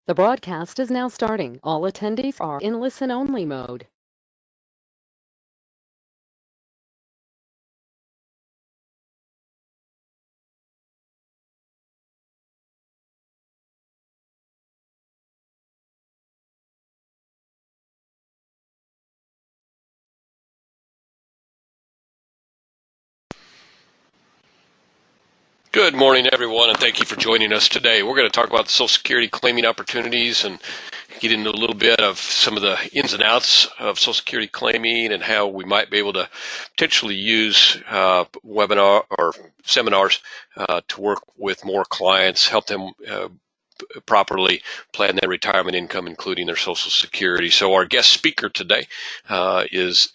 The broadcast is now starting. All attendees are in listen-only mode. Good morning, everyone, and thank you for joining us today. We're going to talk about the Social Security claiming opportunities and get into a little bit of some of the ins and outs of Social Security claiming and how we might be able to potentially use webinar or seminars to work with more clients, help them properly plan their retirement income, including their Social Security. So our guest speaker today is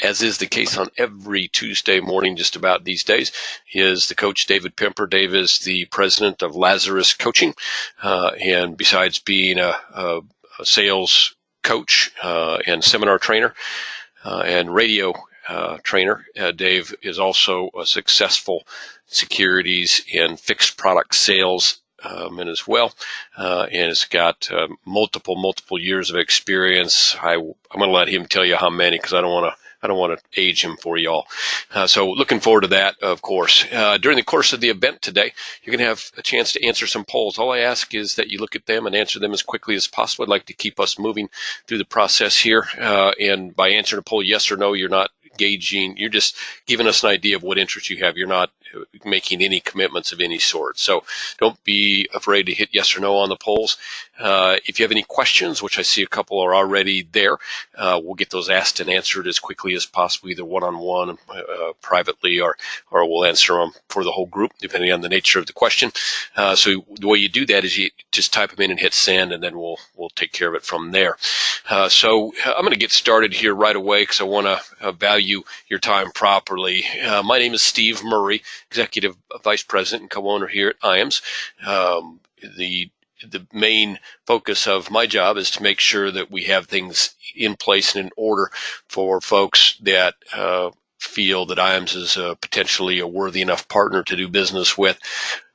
as is the case on every Tuesday morning just about these days, is the coach David Pimper. Dave is the president of Lazarus Coaching, and besides being a sales coach and seminar trainer and radio trainer, Dave is also a successful securities and fixed product sales and as well, and has got multiple years of experience. I'm going to let him tell you how many, because I don't want to age him for y'all. So looking forward to that, of course. During the course of the event today, you're going to have a chance to answer some polls. All I ask is that you look at them and answer them as quickly as possible. I'd like to keep us moving through the process here. And by answering a poll yes or no, you're not gauging, you're just giving us an idea of what interest you have. You're not making any commitments of any sort. So don't be afraid to hit yes or no on the polls. If you have any questions, which I see a couple are already there, we'll get those asked and answered as quickly as possible, either one-on-one, privately, or we'll answer them for the whole group, depending on the nature of the question. So the way you do that is you just type them in and hit send, and then we'll take care of it from there. So I'm going to get started here right away because I want to value your time properly. My name is Steve Murray, Executive Vice President and co-owner here at IAMS. The main focus of my job is to make sure that we have things in place and in order for folks that feel that IAMS is potentially a worthy enough partner to do business with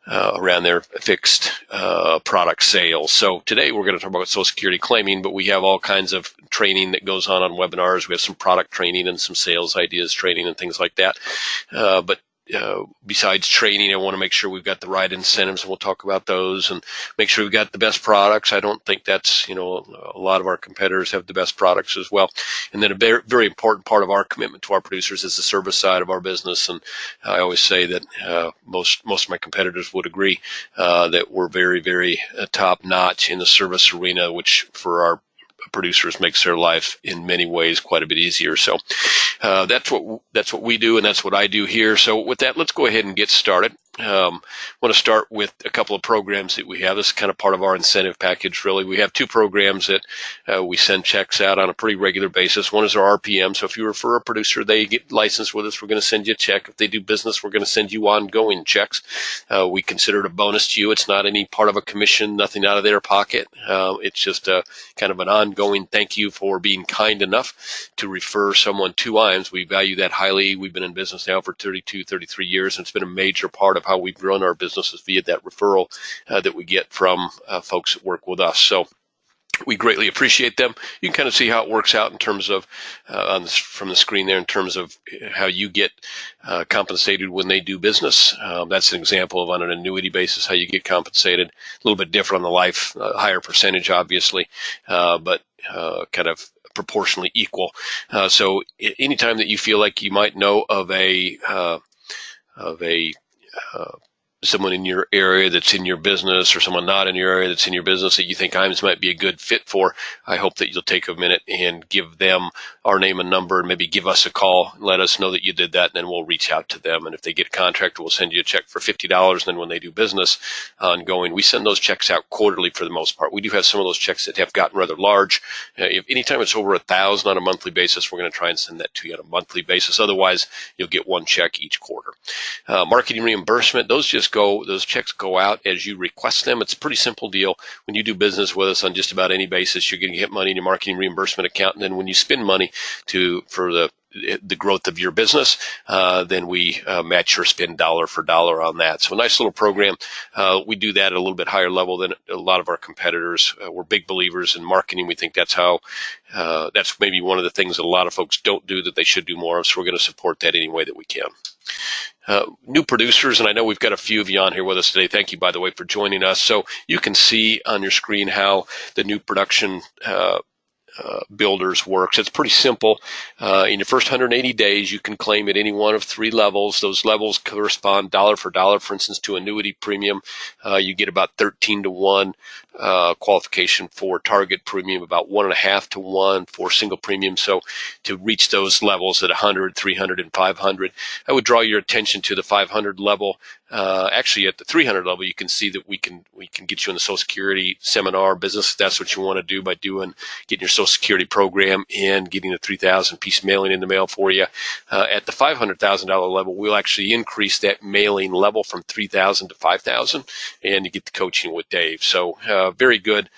around their fixed product sales. So today we're going to talk about Social Security claiming, but we have all kinds of training that goes on webinars. We have some product training and some sales ideas training and things like that. But besides training, I want to make sure we've got the right incentives, and we'll talk about those, and make sure we've got the best products. I don't think that's, a lot of our competitors have the best products as well. And then a very, very important part of our commitment to our producers is the service side of our business. And I always say that most of my competitors would agree that we're very, very top notch in the service arena, which for our producers makes their life in many ways quite a bit easier. So that's what we do, and that's what I do here. So with that, let's go ahead and get started. I want to start with a couple of programs that we have. This is kind of part of our incentive package, really. We have two programs that we send checks out on a pretty regular basis. One is our RPM. So if you refer a producer, they get licensed with us, we're going to send you a check. If they do business, we're going to send you ongoing checks. We consider it a bonus to you. It's not any part of a commission, nothing out of their pocket. It's just a kind of an ongoing thank you for being kind enough to refer someone to IAMS. We value that highly. We've been in business now for 32, 33 years, and it's been a major part of how we've grown our businesses via that referral that we get from folks that work with us. So we greatly appreciate them. You can kind of see how it works out in terms of from the screen there in terms of how you get compensated when they do business. That's an example of on an annuity basis how you get compensated. A little bit different on the life, higher percentage obviously, but kind of proportionally equal. So anytime that you feel like you might know of someone in your area that's in your business, or someone not in your area that's in your business that you think IAMS might be a good fit for, I hope that you'll take a minute and give them our name and number, and maybe give us a call and let us know that you did that, and then we'll reach out to them. And if they get a contract, we'll send you a check for $50. And then when they do business ongoing, we send those checks out quarterly for the most part. We do have some of those checks that have gotten rather large. If anytime it's over 1,000 on a monthly basis, we're going to try and send that to you on a monthly basis. Otherwise, you'll get one check each quarter. Marketing reimbursement, those checks go out as you request them. It's a pretty simple deal. When you do business with us on just about any basis, you're going to get money in your marketing reimbursement account. And then when you spend money for the the growth of your business, then we match your spend dollar for dollar on that. So a nice little program. We do that at a little bit higher level than a lot of our competitors. We're big believers in marketing. We think that's maybe one of the things that a lot of folks don't do that they should do more of. So we're going to support that any way that we can. New producers, and I know we've got a few of you on here with us today. Thank you, by the way, for joining us. So you can see on your screen how the new production builders works. It's pretty simple. In your first 180 days, you can claim at any one of 3 levels. Those levels correspond dollar for dollar, for instance, to annuity premium. You get about 13 to 1 qualification for target premium, about 1.5 to 1 for single premium. So to reach those levels at 100, 300, and 500, I would draw your attention to the 500 level. Actually, at the 300 level, you can see that we can get you in the Social Security seminar business. That's what you want to do by getting your Social Security program and getting a 3,000 piece mailing in the mail for you. At the $500,000 level, we'll actually increase that mailing level from 3,000 to 5,000, and you get the coaching with Dave. So very good.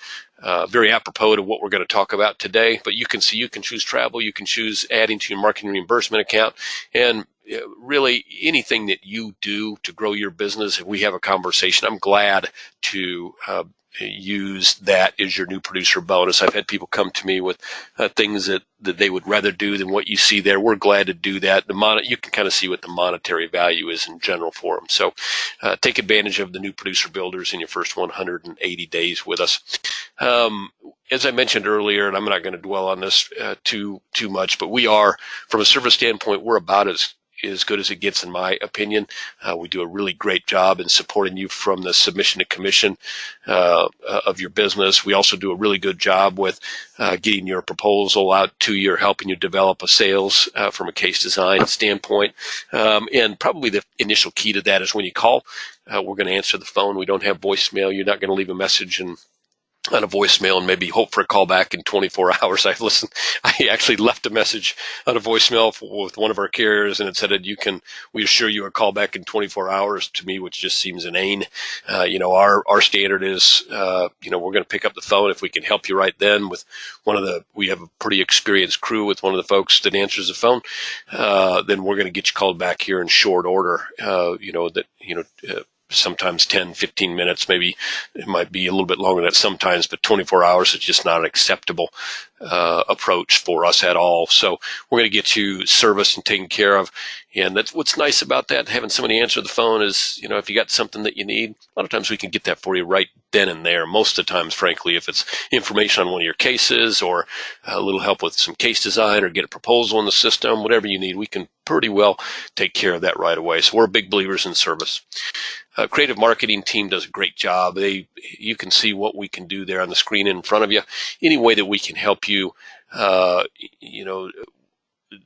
Very apropos to what we're going to talk about today. But you can see you can choose travel, you can choose adding to your marketing reimbursement account, and really anything that you do to grow your business. If we have a conversation, I'm glad to use that as your new producer bonus. I've had people come to me with things that they would rather do than what you see there. We're glad to do that. You can kind of see what the monetary value is in general for them. So take advantage of the new producer builders in your first 180 days with us. As I mentioned earlier, and I'm not going to dwell on this too much, but we are, from a service standpoint, we're about as good as it gets, in my opinion. We do a really great job in supporting you from the submission to commission of your business. We also do a really good job with getting your proposal out to you, or helping you develop a sales from a case design standpoint. And probably the initial key to that is when you call, we're going to answer the phone. We don't have voicemail. You're not going to leave a message on a voicemail and maybe hope for a call back in 24 hours. I actually left a message on a voicemail with one of our carriers, and it said, we assure you a call back in 24 hours, to me, which just seems inane. Our standard is, we're going to pick up the phone if we can help you right then with we have a pretty experienced crew with one of the folks that answers the phone. Then we're going to get you called back here in short order, sometimes 10, 15 minutes, maybe it might be a little bit longer than that sometimes, but 24 hours is just not an acceptable approach for us at all. So we're going to get you serviced and taken care of. And that's what's nice about that, having somebody answer the phone is, if you got something that you need, a lot of times we can get that for you right then and there. Most of the times, frankly, if it's information on one of your cases or a little help with some case design or get a proposal in the system, whatever you need, we can pretty well take care of that right away. So we're big believers in service. Creative marketing team does a great job. You can see what we can do there on the screen in front of you. Any way that we can help you,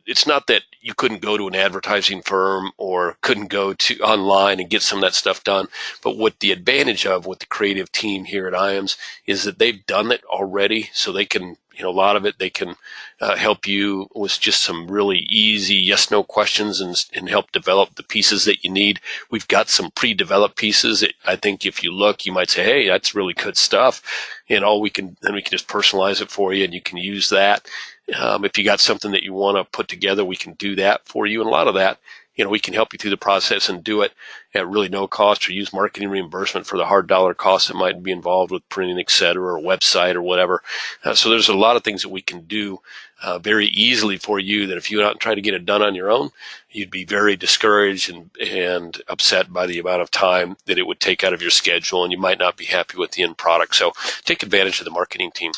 it's not that you couldn't go to an advertising firm or couldn't go to online and get some of that stuff done. But what the advantage of with the creative team here at IAMS is that they've done it already. So they can, a lot of it, they can help you with just some really easy yes/no questions and help develop the pieces that you need. We've got some pre-developed pieces that I think if you look, you might say, hey, that's really good stuff. And we can just personalize it for you, and you can use that. If you got something that you want to put together, we can do that for you. And a lot of that, we can help you through the process and do it at really no cost, or use marketing reimbursement for the hard dollar costs that might be involved with printing, et cetera, or a website or whatever. So there's a lot of things that we can do very easily for you that if you don't try to get it done on your own, you'd be very discouraged and upset by the amount of time that it would take out of your schedule, and you might not be happy with the end product. So take advantage of the marketing team.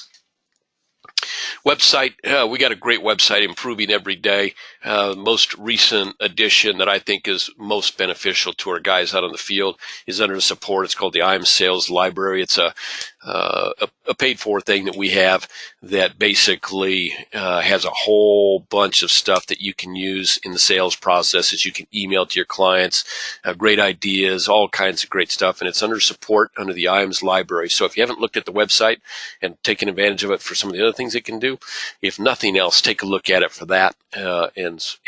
Website, we got a great website, improving every day. Most recent addition that I think is most beneficial to our guys out on the field is under the support. It's called the IAMS Sales Library. It's a paid-for thing that we have that basically has a whole bunch of stuff that you can use in the sales processes. You can email to your clients, great ideas, all kinds of great stuff, and it's under support under the IAMS Library. So if you haven't looked at the website and taken advantage of it for some of the other things it can do. If nothing else, take a look at it for that. That's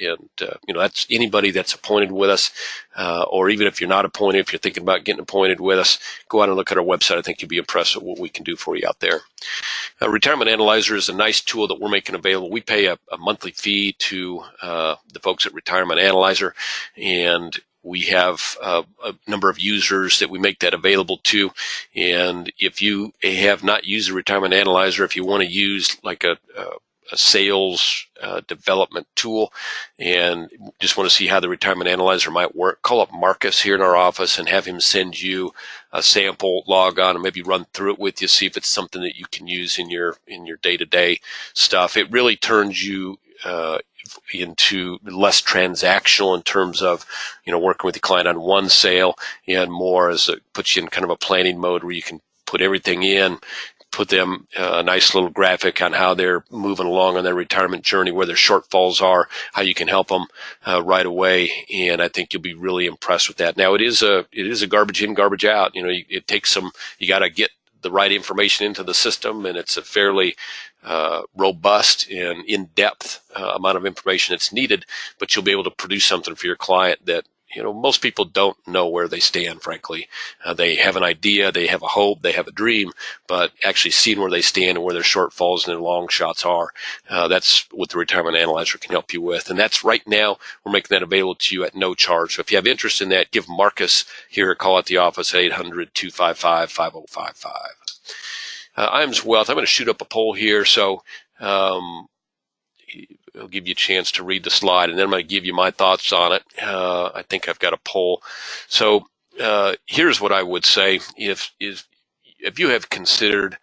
anybody that's appointed with us, or even if you're not appointed, if you're thinking about getting appointed with us, go out and look at our website. I think you'll be impressed with what we can do for you out there. Retirement Analyzer is a nice tool that we're making available. We pay a monthly fee to the folks at Retirement Analyzer, and we have a number of users that we make that available to. And if you have not used the Retirement Analyzer, if you want to use like a sales development tool and just want to see how the Retirement Analyzer might work, call up Marcus here in our office and have him send you a sample, log on, and maybe run through it with you, see if it's something that you can use in your day-to-day stuff. It really turns you into less transactional in terms of, working with the client on one sale, and more as it puts you in kind of a planning mode where you can put everything in, put them a nice little graphic on how they're moving along on their retirement journey, where their shortfalls are, how you can help them right away. And I think you'll be really impressed with that. Now, it is a garbage in, garbage out. It takes you got to get the right information into the system, and it's a fairly robust and in-depth amount of information that's needed, but you'll be able to produce something for your client that most people don't know where they stand, frankly. They have an idea, they have a hope, they have a dream, but actually seeing where they stand and where their shortfalls and their long shots are, that's what the Retirement Analyzer can help you with. And that's right now, we're making that available to you at no charge. So if you have interest in that, give Marcus here a call at the office at 800-255-5055. IAMS Wealth, I'm going to shoot up a poll here, so it'll give you a chance to read the slide, and then I'm going to give you my thoughts on it. I think I've got a poll. So here's what I would say. If you have considered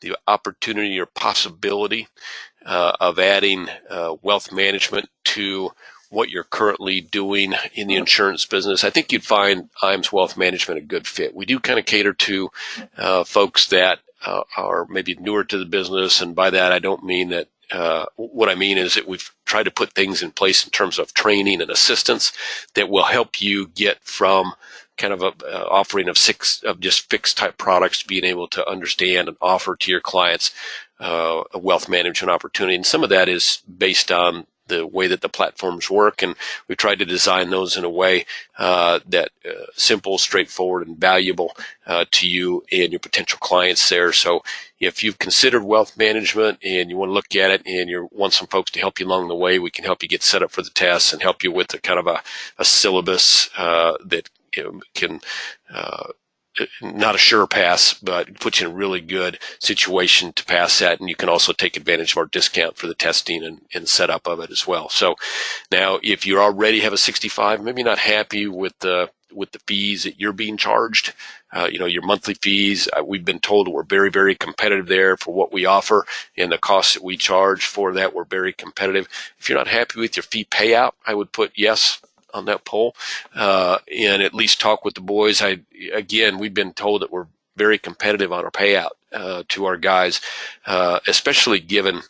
the opportunity or possibility of adding wealth management to what you're currently doing in the insurance business, I think you'd find IAMS Wealth Management a good fit. We do kind of cater to folks that are maybe newer to the business, and by that I don't mean that what I mean is that we've tried to put things in place in terms of training and assistance that will help you get from kind of a offering of just fixed type products to being able to understand and offer to your clients a wealth management opportunity. And some of that is based on the way that the platforms work, and we tried to design those in a way that simple, straightforward, and valuable to you and your potential clients there. So if you've considered wealth management and you want to look at it and you want some folks to help you along the way, we can help you get set up for the tests and help you with a kind of a syllabus that can not a sure pass, but put you in a really good situation to pass that. And you can also take advantage of our discount for the testing and setup of it as well. So now, if you already have a 65, maybe not happy with the fees that you're being charged, your monthly fees, we've been told we're very, very competitive there for what we offer, and the costs that we charge for that, we're very competitive. If you're not happy with your fee payout, I would put yes on that poll, and at least talk with the boys. We've been told that we're very competitive on our payout to our guys, especially given,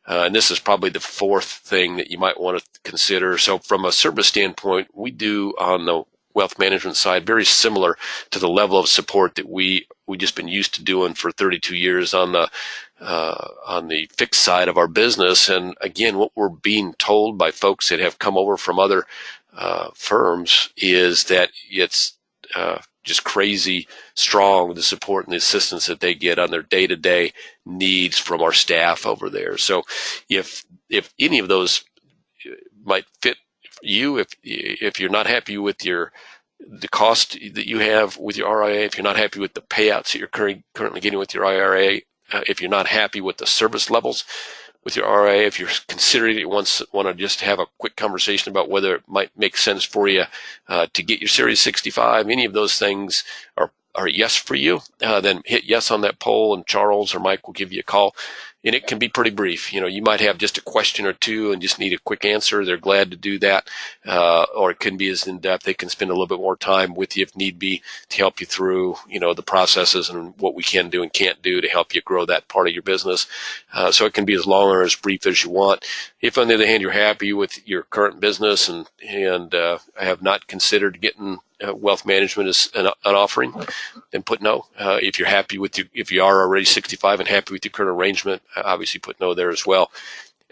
and this is probably the fourth thing that you might want to consider. So from a service standpoint, we do on the wealth management side very similar to the level of support that we just been used to doing for 32 years on the fixed side of our business. And again, what we're being told by folks that have come over from other firms is that it's just crazy strong, the support and the assistance that they get on their day-to-day needs from our staff over there. So if any of those might fit you, if you're not happy with the cost that you have with your RIA, if you're not happy with the payouts that you're currently getting with your IRA, if you're not happy with the service levels with your RIA, if you're considering it, want to just have a quick conversation about whether it might make sense for you to get your Series 65, any of those things are yes for you, then hit yes on that poll, and Charles or Mike will give you a call. And it can be pretty brief. You might have just a question or two and just need a quick answer. They're glad to do that. Or it can be as in-depth. They can spend a little bit more time with you if need be to help you through, the processes and what we can do and can't do to help you grow that part of your business. So it can be as long or as brief as you want. If, on the other hand, you're happy with your current business and have not considered getting wealth management as an offering, then put no. If you're happy with if you are already 65 and happy with your current arrangement, obviously put no there as well.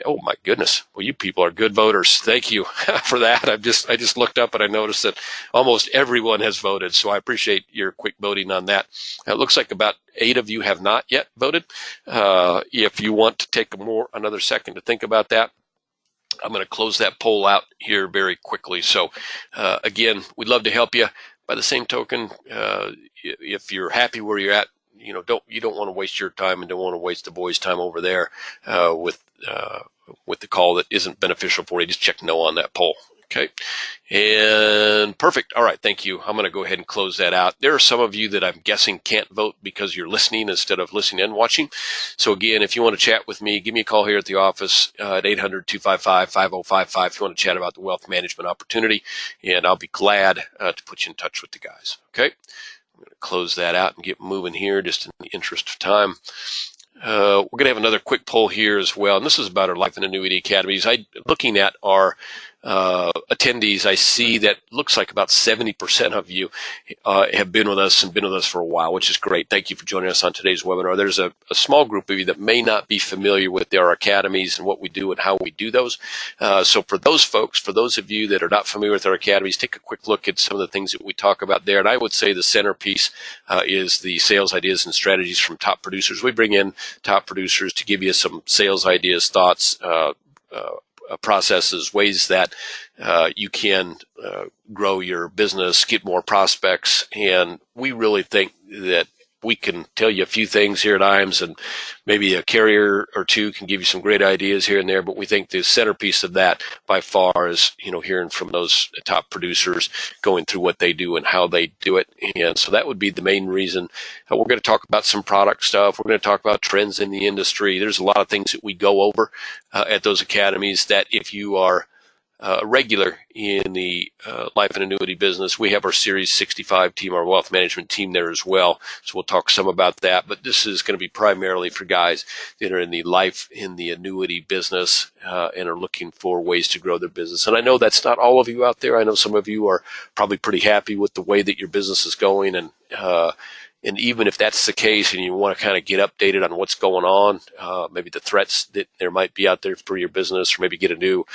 Oh my goodness. Well, you people are good voters. Thank you for that. I just looked up and I noticed that almost everyone has voted. So I appreciate your quick voting on that. It looks like about 8 of you have not yet voted. If you want to take another second to think about that, I'm going to close that poll out here very quickly. So again, we'd love to help you. By the same token, if you're happy where you're at, you don't want to waste your time and don't want to waste the boys' time over there with the call that isn't beneficial for you. Just check no on that poll. Okay. And perfect. All right. Thank you. I'm going to go ahead and close that out. There are some of you that I'm guessing can't vote because you're listening instead of listening and watching. So again, if you want to chat with me, give me a call here at the office at 800-255-5055 if you want to chat about the wealth management opportunity, and I'll be glad to put you in touch with the guys. Okay. I'm going to close that out and get moving here just in the interest of time. We're going to have another quick poll here as well, and this is about our Life and Annuity Academies. Looking at our attendees, I see that looks like about 70% of you have been with us and been with us for a while, which is great. Thank you for joining us on today's webinar. There's a small group of you that may not be familiar with our academies and what we do and how we do those. So for those folks, for those of you that are not familiar with our academies, take a quick look at some of the things that we talk about there. And I would say the centerpiece is the sales ideas and strategies from top producers. We bring in top producers to give you some sales ideas, thoughts, processes, ways that you can grow your business, get more prospects. And we really think that we can tell you a few things here at IAMS, and maybe a carrier or two can give you some great ideas here and there. But we think the centerpiece of that by far is, hearing from those top producers, going through what they do and how they do it. And so that would be the main reason. We're going to talk about some product stuff. We're going to talk about trends in the industry. There's a lot of things that we go over at those academies that if you are regular in the life and annuity business, we have our Series 65 team, our wealth management team there as well. So we'll talk some about that. But this is going to be primarily for guys that are in the life, in the annuity business and are looking for ways to grow their business. And I know that's not all of you out there. I know some of you are probably pretty happy with the way that your business is going. And even if that's the case and you want to kind of get updated on what's going on, maybe the threats that there might be out there for your business, or maybe get a new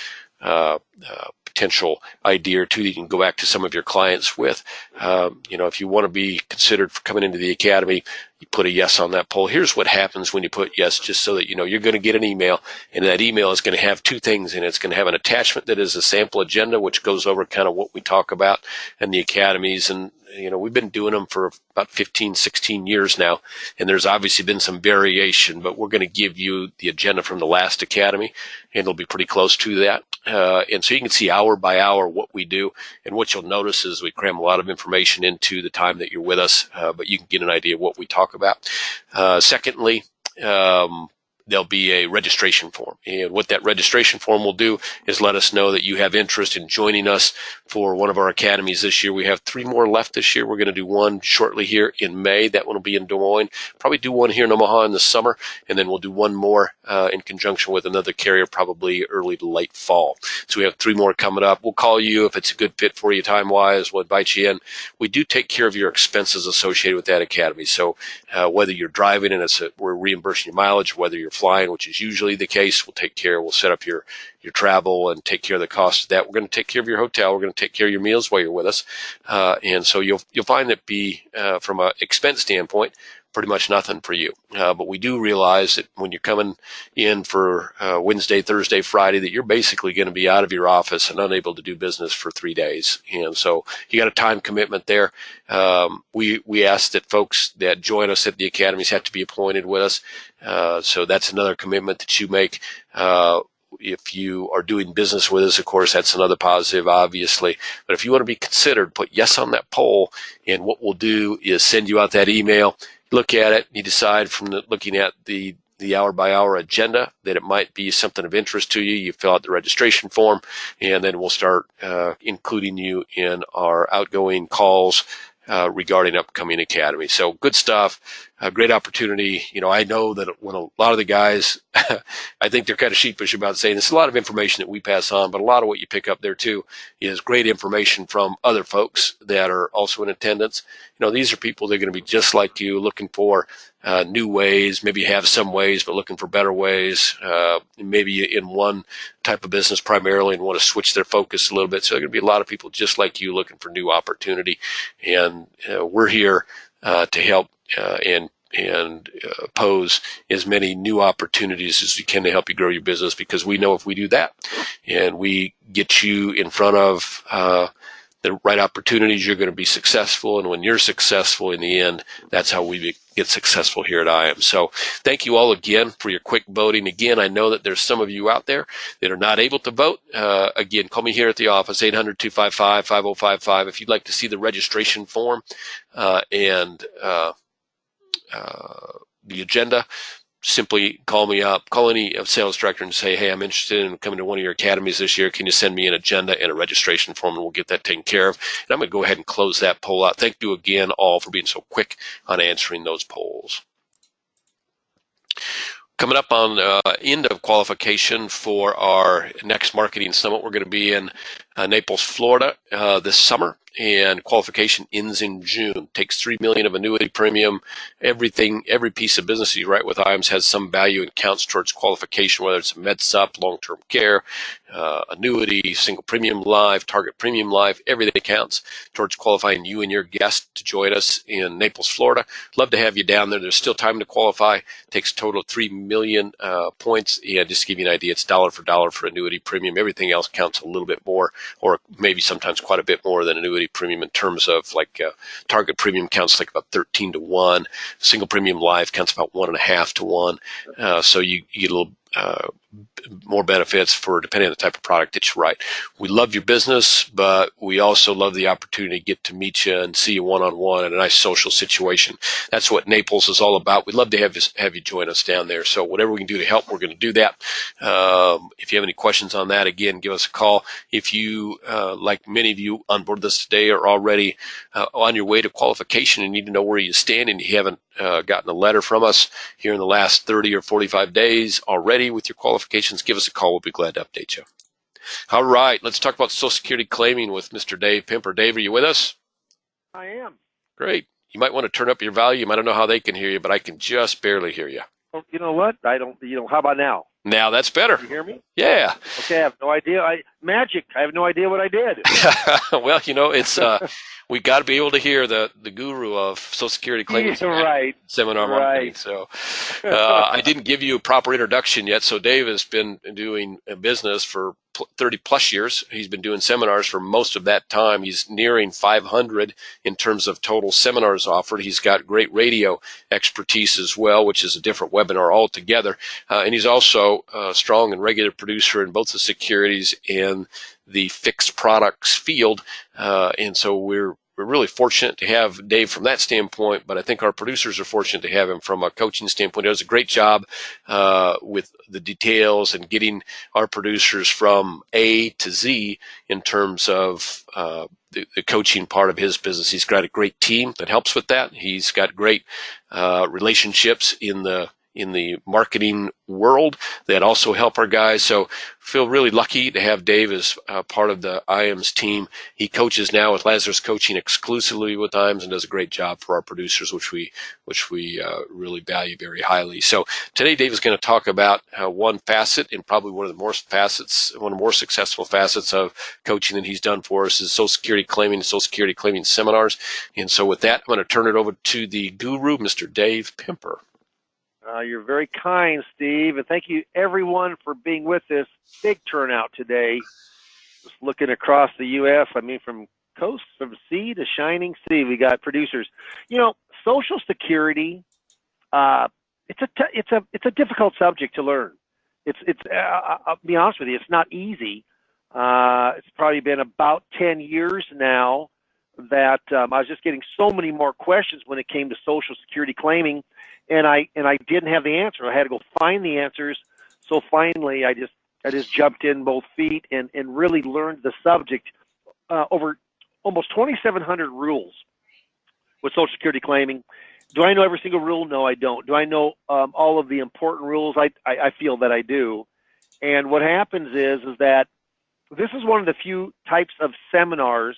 potential idea or two that you can go back to some of your clients with. If you want to be considered for coming into the academy, you put a yes on that poll. Here's what happens when you put yes, just so that you're going to get an email, and that email is going to have two things in it. It's going to have an attachment that is a sample agenda, which goes over kind of what we talk about in the academies. And we've been doing them for about 15, 16 years now, and there's obviously been some variation, but we're going to give you the agenda from the last academy, and it'll be pretty close to that. And so you can see hour by hour what we do, and what you'll notice is we cram a lot of information into the time that you're with us, but you can get an idea of what we talk about. Secondly, there'll be a registration form. And what that registration form will do is let us know that you have interest in joining us for one of our academies this year. We have 3 more left this year. We're going to do one shortly here in May. That one will be in Des Moines. Probably do one here in Omaha in the summer. And then we'll do one more in conjunction with another carrier, probably early to late fall. So we have 3 more coming up. We'll call you if it's a good fit for you time-wise. We'll invite you in. We do take care of your expenses associated with that academy. So whether you're driving and we're reimbursing your mileage, whether you're flying, which is usually the case, we'll set up your travel and take care of the cost of that. We're going to take care of your hotel. We're going to take care of your meals while you're with us. And so you'll find that from an expense standpoint, pretty much nothing for you. But we do realize that when you're coming in for Wednesday, Thursday, Friday, that you're basically going to be out of your office and unable to do business for 3 days. And so you got a time commitment there. We ask that folks that join us at the academies have to be appointed with us. So that's another commitment that you make. If you are doing business with us, of course, that's another positive, obviously. But if you want to be considered, put yes on that poll. And what we'll do is send you out that email. Look at it. You decide from looking at the hour-by-hour agenda that it might be something of interest to you. You fill out the registration form, and then we'll start including you in our outgoing calls regarding upcoming academy. So good stuff. a great opportunity. I know that when a lot of the guys, I think they're kind of sheepish about saying this, a lot of information that we pass on, but a lot of what you pick up there too is great information from other folks that are also in attendance. These are people that are going to be just like you, looking for new ways, maybe have some ways, but looking for better ways, maybe in one type of business primarily and want to switch their focus a little bit. So there are going to be a lot of people just like you looking for new opportunity. And we're here to help and pose as many new opportunities as we can to help you grow your business, because we know if we do that and we get you in front of the right opportunities, you're going to be successful. And when you're successful in the end, that's how we get successful here at IAM. So thank you all again for your quick voting. Again, I know that there's some of you out there that are not able to vote. Again, call me here at the office, 800-255-5055. If you'd like to see the registration form and the agenda, simply call me up, call any sales director and say, hey, I'm interested in coming to one of your academies this year. Can you send me an agenda and a registration form, and we'll get that taken care of. And I'm going to go ahead and close that poll out. Thank you again all for being so quick on answering those polls. Coming up on end of qualification for our next marketing summit, we're going to be in Naples, Florida this summer, and qualification ends in June. Takes $3 million of annuity premium. Every piece of business you write with IAMS has some value and counts towards qualification, whether it's a MedSup, long-term care, annuity, single premium life, target premium life. Everything counts towards qualifying you and your guest to join us in Naples, Florida. Love to have you down there. There's still time to qualify. Takes a total of 3 million points. Yeah, just to give you an idea, it's dollar for dollar for annuity premium. Everything else counts a little bit more, or maybe sometimes quite a bit more than annuity premium in terms of target premium counts like about 13 to 1. Single premium life counts about 1.5 to 1. So you get a little more benefits for depending on the type of product that you write. We love your business, but we also love the opportunity to get to meet you and see you one-on-one in a nice social situation. That's what Naples is all about. We'd love to have you join us down there. So whatever we can do to help, we're going to do that. If you have any questions on that, again, give us a call. If you, like many of you on board this today, are already on your way to qualification and need to know where you stand, and you haven't gotten a letter from us here in the last 30 or 45 days already with your qualifications, give us a call. We'll be glad to update you. All right, let's talk about Social Security claiming with Mr. Dave Pimper. Dave, are you with us? I am. Great. You might want to turn up your volume. I don't know how they can hear you, but I can just barely hear you. Oh, you know what? I don't. How about now? Now that's better. You hear me? Yeah. Okay, I have no idea. Magic. I have no idea what I did. Well, it's we got to be able to hear the guru of Social Security claiming right. seminar marketing. Right. So I didn't give you a proper introduction yet. So Dave has been doing a business for 30 plus years. He's been doing seminars for most of that time. He's nearing 500 in terms of total seminars offered. He's got great radio expertise as well, which is a different webinar altogether. And he's also a strong and regular producer in both the securities and the fixed products field. And so we're really fortunate to have Dave from that standpoint, but I think our producers are fortunate to have him from a coaching standpoint. He does a great job with the details and getting our producers from A to Z in terms of the coaching part of his business. He's got a great team that helps with that. He's got great relationships in the marketing world that also help our guys. So feel really lucky to have Dave as part of the IAMS team. He coaches now with Lazarus Coaching exclusively with IAMS and does a great job for our producers, which we really value very highly. So today Dave is going to talk about one facet, and probably one of the more successful facets of coaching that he's done for us is Social Security claiming and Social Security claiming seminars. And so with that, I'm going to turn it over to the guru, Mr. Dave Pimper. You're very kind, Steve, and thank you everyone for being with this big turnout today. Just looking across the U.S., from sea to shining sea, we got producers. Social Security, it's a difficult subject to learn. I'll be honest with you, it's not easy. It's probably been about 10 years now that I was just getting so many more questions when it came to Social Security claiming. And I didn't have the answer. I had to go find the answers. So finally, I just jumped in both feet and really learned the subject. Over almost 2,700 rules with Social Security claiming. Do I know every single rule? No, I don't. Do I know all of the important rules? I feel that I do. And what happens is that this is one of the few types of seminars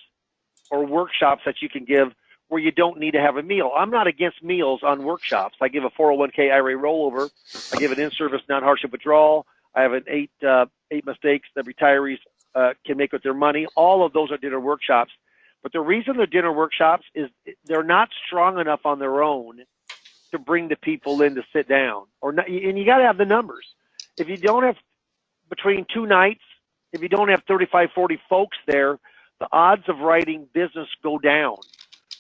or workshops that you can give where you don't need to have a meal. I'm not against meals on workshops. I give a 401k IRA rollover. I give an in-service non-hardship withdrawal. I have an eight mistakes that retirees can make with their money. All of those are dinner workshops. But the reason they're dinner workshops is they're not strong enough on their own to bring the people in to sit down. And you got to have the numbers. If you don't have between 2 nights, if you don't have 35, 40 folks there, the odds of writing business go down.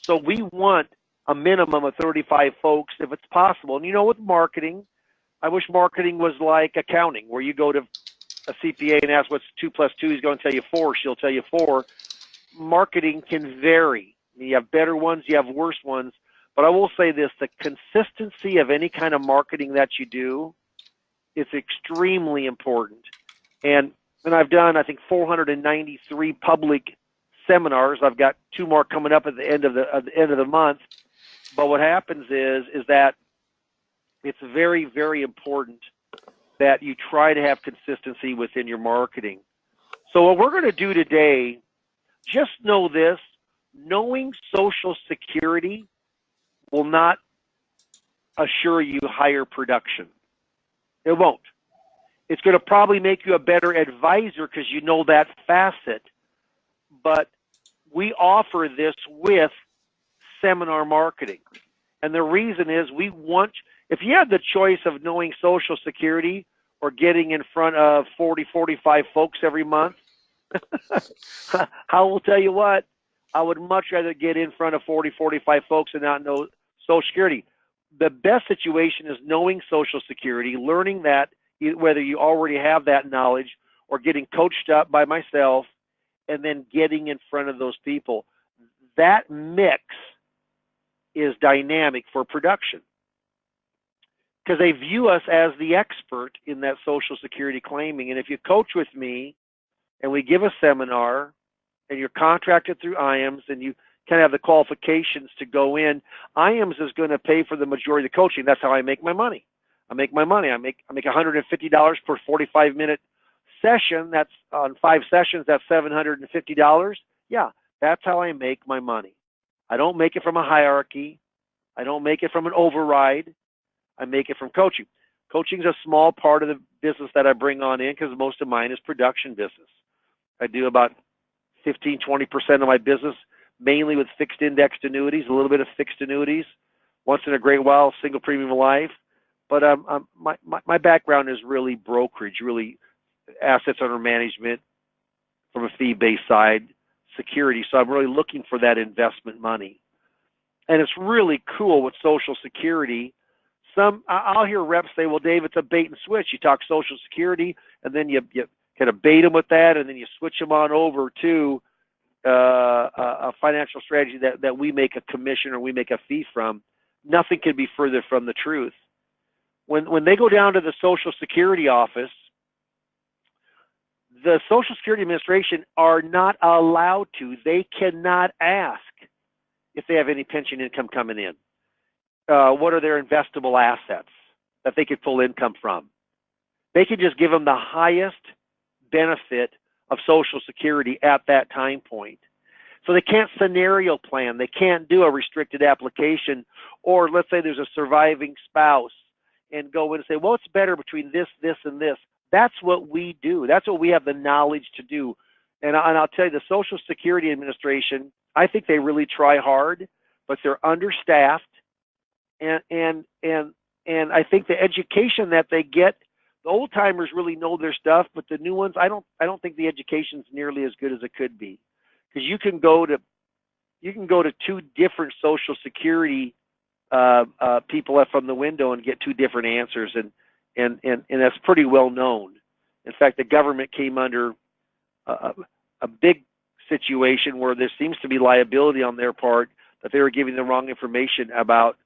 So we want a minimum of 35 folks if it's possible. And with marketing, I wish marketing was like accounting, where you go to a CPA and ask what's 2 plus 2, he's going to tell you 4, she'll tell you 4. Marketing can vary. You have better ones, you have worse ones. But I will say this, the consistency of any kind of marketing that you do is extremely important. And I've done, I think, 493 public seminars. I've got 2 more coming up at the end of the month. But what happens is that it's very, very important that you try to have consistency within your marketing. So what we're going to do today, just know this, knowing Social Security will not assure you higher production. It won't. It's going to probably make you a better advisor because you know that facet. But we offer this with seminar marketing. And the reason is if you had the choice of knowing Social Security or getting in front of 40, 45 folks every month, I will tell you what, I would much rather get in front of 40, 45 folks and not know Social Security. The best situation is knowing Social Security, learning that, whether you already have that knowledge or getting coached up by myself, and then getting in front of those people. That mix is dynamic for production because they view us as the expert in that Social Security claiming. And if you coach with me and we give a seminar and you're contracted through IAMS and you kind of have the qualifications to go in, IAMS is going to pay for the majority of the coaching. That's how I make my money. I make $150 per 45-minute session. That's on 5 sessions. That's $750. Yeah, that's how I make my money. I don't make it from a hierarchy. I don't make it from an override. I make it from coaching. Coaching is a small part of the business that I bring on in because most of mine is production business. I do about 15, 20% of my business mainly with fixed indexed annuities, a little bit of fixed annuities, once in a great while, single premium life. But my background is really brokerage, really assets under management from a fee-based side, security. So I'm really looking for that investment money. And it's really cool with Social Security. I'll hear reps say, well, Dave, it's a bait and switch. You talk Social Security, and then you kind of bait them with that, and then you switch them on over to a financial strategy that we make a commission or we make a fee from. Nothing could be further from the truth. When they go down to the Social Security office, the Social Security Administration are not allowed to. They cannot ask if they have any pension income coming in. What are their investable assets that they could pull income from? They could just give them the highest benefit of Social Security at that time point. So they can't scenario plan. They can't do a restricted application, or let's say there's a surviving spouse and go in and say, well, it's better between this, this, and this. That's what we do. That's what we have the knowledge to do. And I'll tell you, the Social Security Administration, I think they really try hard, but they're understaffed. And I think the education that they get, the old timers really know their stuff, but the new ones, I don't think the education's nearly as good as it could be. Because you can go to 2 different Social Security people from the window and get 2 different answers, and that's pretty well known. In fact, the government came under a big situation where there seems to be liability on their part that they were giving the wrong information about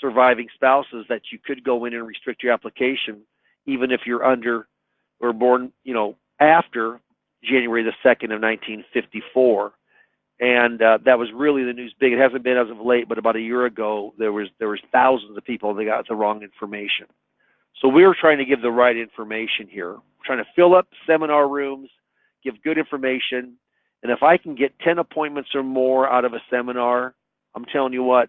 surviving spouses, that you could go in and restrict your application even if you're under or born, after January the 2nd of 1954. And that was really the news big. It hasn't been as of late, but about a year ago, there was thousands of people that got the wrong information. So we were trying to give the right information here. We're trying to fill up seminar rooms, give good information. And if I can get 10 appointments or more out of a seminar, I'm telling you what,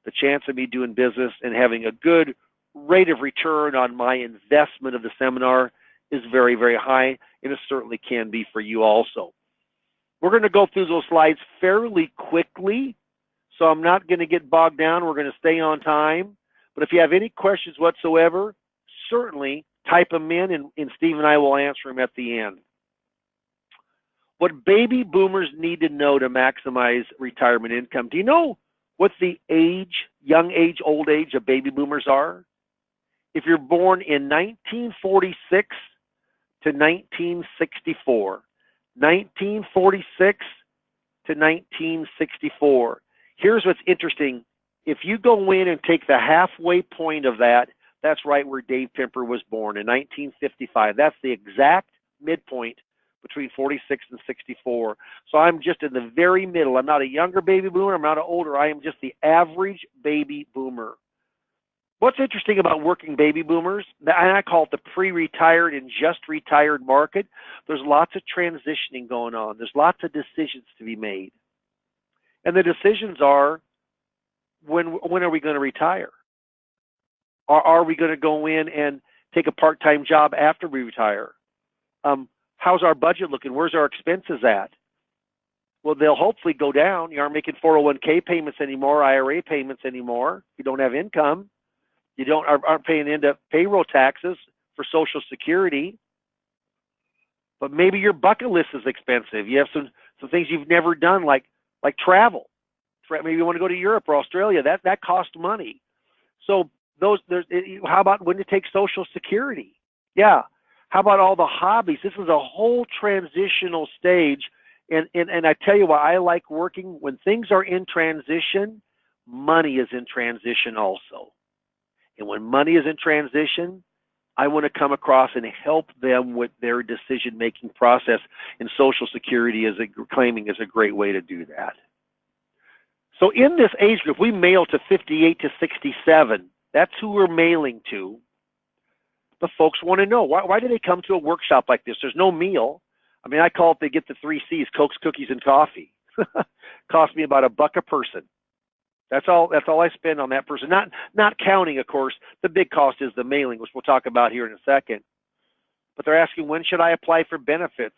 the chance of me doing business and having a good rate of return on my investment of the seminar is very, very high, and it certainly can be for you also. We're going to go through those slides fairly quickly, so I'm not going to get bogged down. We're going to stay on time. But if you have any questions whatsoever, certainly type them in, and Steve and I will answer them at the end. What baby boomers need to know to maximize retirement income. Do you know what the age, young age, old age of baby boomers are? If you're born in 1946 to 1964, 1946 to 1964. Here's what's interesting. If you go in and take the halfway point of that, that's right where Dave Pimper was born in 1955. That's the exact midpoint between 46 and 64. So I'm just in the very middle. I'm not a younger baby boomer. I'm not an older. I am just the average baby boomer. What's interesting about working baby boomers, and I call it the pre-retired and just retired market, there's lots of transitioning going on. There's lots of decisions to be made. And the decisions are, when are we going to retire? Are we going to go in and take a part-time job after we retire? How's our budget looking? Where's our expenses at? Well, they'll hopefully go down. You aren't making 401k payments anymore, IRA payments anymore. You don't have income. You aren't paying into payroll taxes for Social Security. But maybe your bucket list is expensive. You have some things you've never done, like travel. Maybe you want to go to Europe or Australia. That costs money. So how about when you take Social Security? Yeah. How about all the hobbies? This is a whole transitional stage. And I tell you why I like working. When things are in transition, money is in transition also. And when money is in transition, I want to come across and help them with their decision-making process. And Social Security claiming is a great way to do that. So in this age group, we mail to 58 to 67. That's who we're mailing to. The folks want to know, why do they come to a workshop like this? There's no meal. I mean, I call it, they get the 3 C's, Cokes, cookies, and coffee. Cost me about $1 a person. That's all I spend on that person. Not counting, of course, the big cost is the mailing, which we'll talk about here in a second. But they're asking, when should I apply for benefits?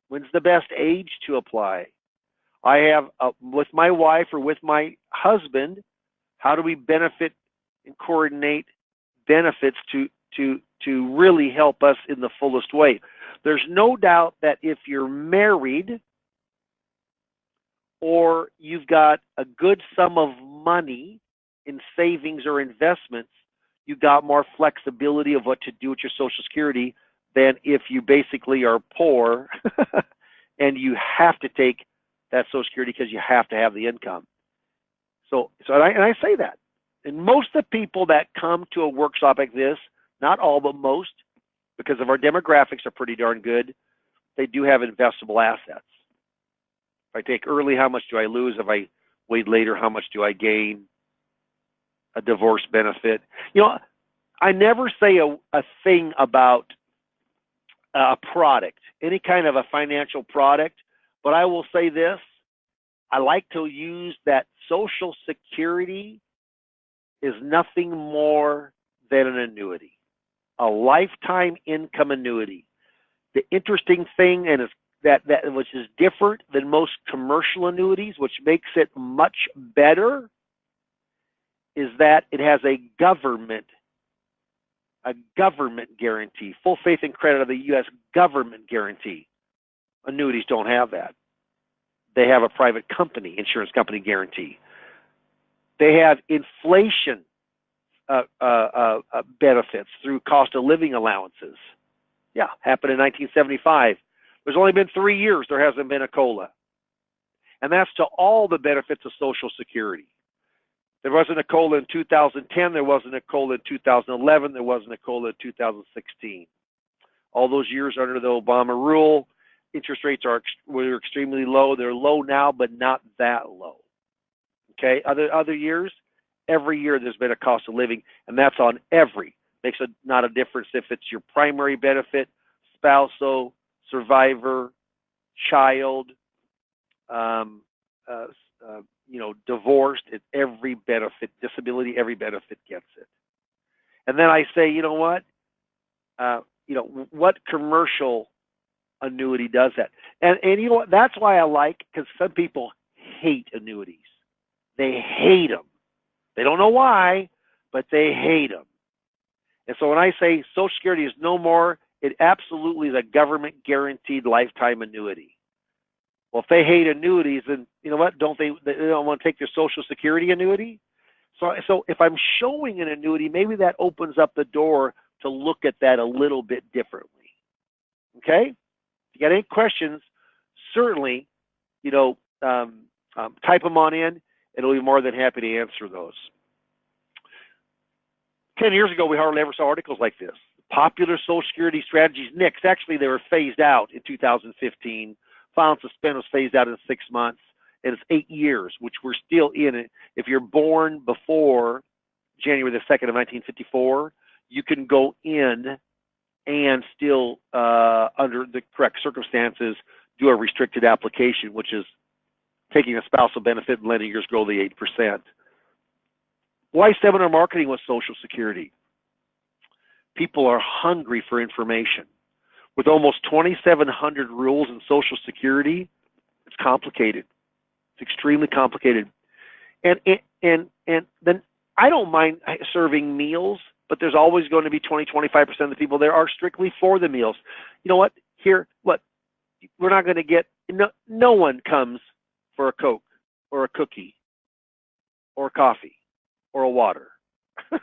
When's the best age to apply? I have, with my wife or with my husband, how do we benefit and coordinate benefits to really help us in the fullest way? There's no doubt that if you're married or you've got a good sum of money in savings or investments, you got more flexibility of what to do with your Social Security than if you basically are poor and you have to take that Social Security because you have to have the income. So I say that. And most of the people that come to a workshop like this, not all, but most, because of our demographics are pretty darn good, they do have investable assets. If I take early, how much do I lose? If I wait later, how much do I gain? A divorce benefit. You know, I never say a thing about a product, any kind of a financial product, but I will say this. I like to use that Social Security is nothing more than an annuity, a lifetime income annuity. The interesting thing, and it's that which is different than most commercial annuities, which makes it much better, is that it has a government guarantee, full faith and credit of the U.S. government guarantee. Annuities don't have that. They have a private company, insurance company guarantee. They have inflation benefits through cost of living allowances. Yeah, happened in 1975. There's only been 3 years there hasn't been a COLA. And that's to all the benefits of Social Security. There wasn't a COLA in 2010. There wasn't a COLA in 2011. There wasn't a COLA in 2016. All those years under the Obama rule, interest rates were extremely low. They're low now, but not that low. Okay, other years, every year there's been a cost of living, and that's on every. Makes not a difference if it's your primary benefit, spousal, survivor, child, divorced. It's every benefit, disability, every benefit gets it. And then I say, you know what? What commercial annuity does that? And you know what? That's why I like, because some people hate annuities. They hate them. They don't know why, but they hate them. And so when I say Social Security is no more, it absolutely is a government guaranteed lifetime annuity. Well, if they hate annuities, then you know what? They don't want to take their Social Security annuity? So if I'm showing an annuity, maybe that opens up the door to look at that a little bit differently. Okay? If you got any questions, certainly, type them on in, and we'll be more than happy to answer those. 10 years ago, we hardly ever saw articles like this. Popular Social Security strategies, NICs, actually they were phased out in 2015. Final suspend was phased out in 6 months, and it's 8 years, which we're still in it. If you're born before January the 2nd of 1954, you can go in and still, under the correct circumstances, do a restricted application, which is taking a spousal benefit and letting yours grow the 8%. Why seminar marketing with Social Security? People are hungry for information. With almost 2,700 rules in Social Security, it's complicated. It's extremely complicated. And then I don't mind serving meals, but there's always going to be 20-25% of the people there are strictly for the meals. You know what? We're not going to get, no one comes for a Coke or a cookie or coffee or a water. I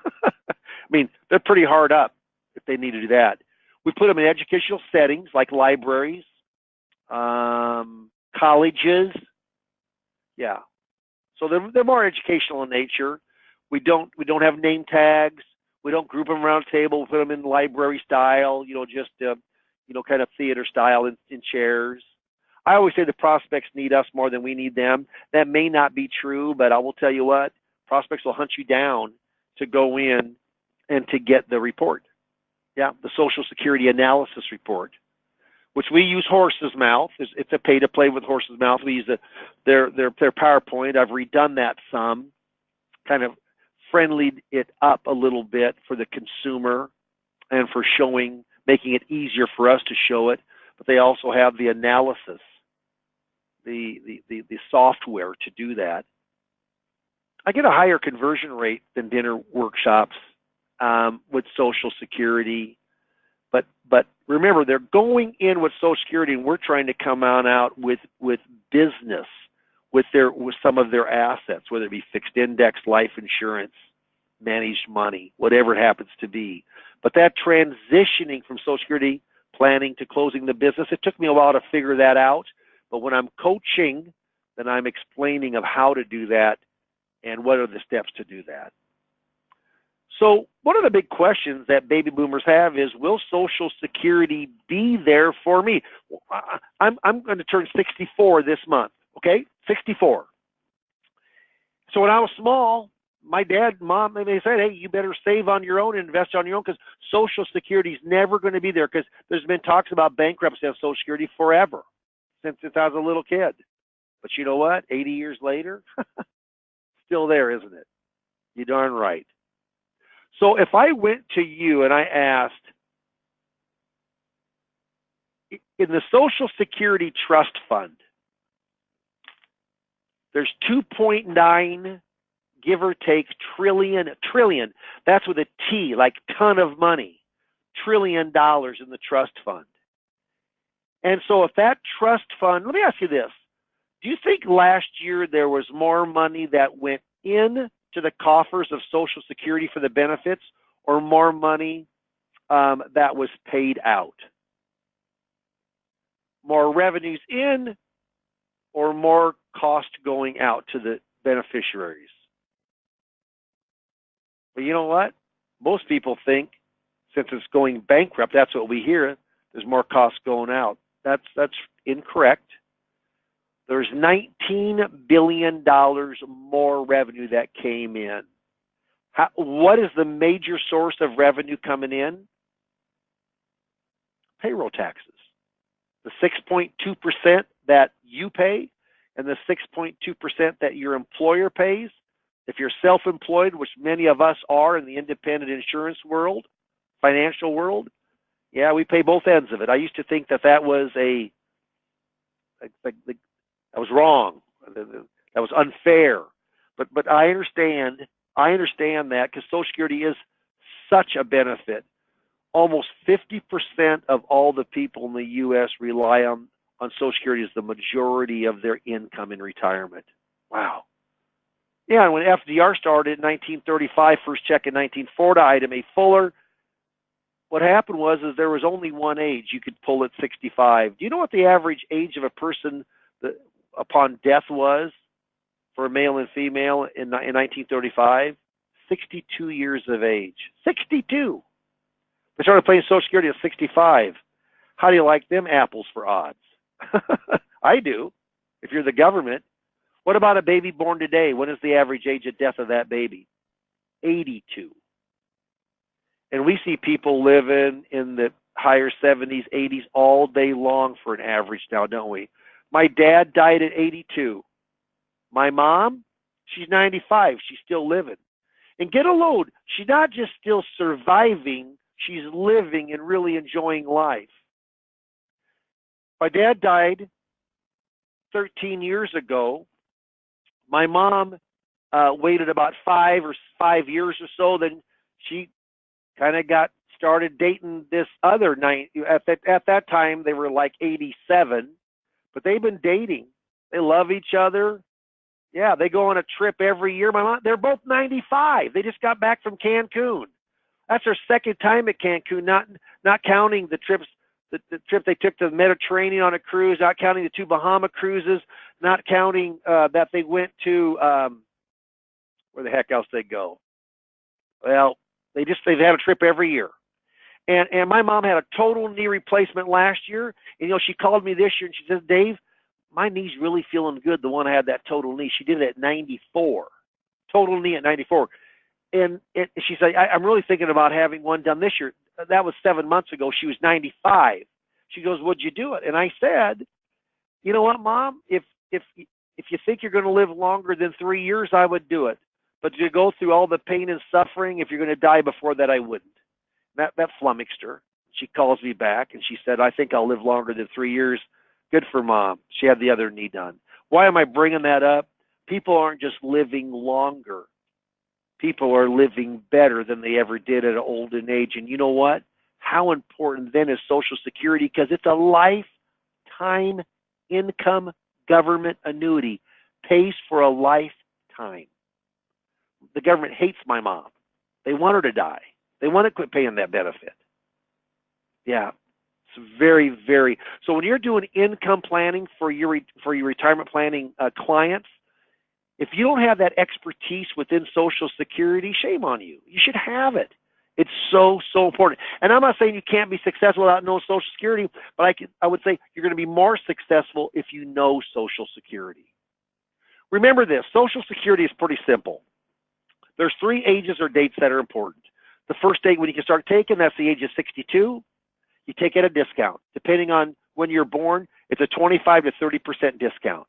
mean, they're pretty hard up if they need to do that. We put them in educational settings like libraries, colleges. Yeah. So they're more educational in nature. We don't have name tags. We don't group them around a table. We put them in library style, kind of theater style in chairs. I always say the prospects need us more than we need them. That may not be true, but I will tell you what, prospects will hunt you down to go in and to get the report. Yeah, the Social Security Analysis Report, which we use Horse's Mouth. It's a pay-to-play with Horse's Mouth. We use their PowerPoint. I've redone that some, kind of friendlied it up a little bit for the consumer and for making it easier for us to show it. But they also have the analysis, the software to do that. I get a higher conversion rate than dinner workshops with Social Security, but remember, they're going in with Social Security, and we're trying to come out with business, with some of their assets, whether it be fixed index, life insurance, managed money, whatever it happens to be. But that transitioning from Social Security planning to closing the business, it took me a while to figure that out. But when I'm coaching, then I'm explaining of how to do that and what are the steps to do that. So one of the big questions that baby boomers have is, will Social Security be there for me? I'm going to turn 64 this month, okay? 64. So when I was small, my dad and mom, they said, hey, you better save on your own and invest on your own because Social Security is never going to be there, because there's been talks about bankruptcy of Social Security forever, since I was a little kid. But you know what? 80 years later, still there, isn't it? You're darn right. So if I went to you and I asked, in the Social Security Trust Fund, there's 2.9, give or take, trillion, that's with a T, like ton of money, $1 trillion in the trust fund. And so if that trust fund, let me ask you this, do you think last year there was more money that went in to the coffers of Social Security for the benefits, or more money that was paid out? More revenues in, or more cost going out to the beneficiaries? But you know what? Most people think, since it's going bankrupt, that's what we hear, there's more costs going out. That's incorrect. There's $19 billion more revenue that came in. What is the major source of revenue coming in? Payroll taxes. The 6.2% that you pay and the 6.2% that your employer pays. If you're self-employed, which many of us are in the independent insurance world, financial world, yeah, we pay both ends of it. I used to think that was that was wrong. That was unfair. But I understand that because Social Security is such a benefit. Almost 50% of all the people in the U.S. rely on Social Security as the majority of their income in retirement. Wow. Yeah, and when FDR started in 1935, first check in 1940, Item A. Fuller, what happened was there was only one age you could pull at 65. Do you know what the average age of a person upon death was for a male and female in 1935? 62 years of age. 62! They started paying Social Security at 65. How do you like them apples for odds? I do, if you're the government. What about a baby born today? What is the average age of death of that baby? 82. And we see people living in the higher 70s, 80s all day long for an average now, don't we? My dad died at 82. My mom, she's 95. She's still living. And get a load. She's not just still surviving. She's living and really enjoying life. My dad died 13 years ago. My mom waited about 5 years or so. Then she kind of got started dating this other night. At that time, they were like 87, but they've been dating. They love each other. Yeah, they go on a trip every year. My mom, they're both 95. They just got back from Cancun. That's their second time at Cancun, not counting the trips. The trip they took to the Mediterranean on a cruise, not counting the 2 Bahama cruises, not counting that they went to where the heck else they go. Well, they've had a trip every year. And my mom had a total knee replacement last year. And she called me this year and she says, Dave, my knee's really feeling good. The one I had that total knee. She did it at 94. Total knee at 94. And she said, I'm really thinking about having one done this year. That was 7 months ago. She was 95. She goes, would you do it? And I said, you know what, Mom? If you think you're going to live longer than 3 years, I would do it. But to go through all the pain and suffering, if you're going to die before that, I wouldn't. That flummoxed her. She calls me back and she said, I think I'll live longer than 3 years. Good for Mom. She had the other knee done. Why am I bringing that up? People aren't just living longer. People are living better than they ever did at an olden age. And you know what? How important then is Social Security? Because it's a lifetime income government annuity. Pays for a lifetime. The government hates my mom. They want her to die. They want to quit paying that benefit. Yeah. It's very, very. So when you're doing income planning for your retirement planning clients, if you don't have that expertise within Social Security, shame on you. You should have it. It's so, so important. And I'm not saying you can't be successful without knowing Social Security, but I would say you're going to be more successful if you know Social Security. Remember this, Social Security is pretty simple. There's 3 ages or dates that are important. The first date when you can start taking, that's the age of 62. You take at a discount. Depending on when you're born, it's a 25 to 30% discount.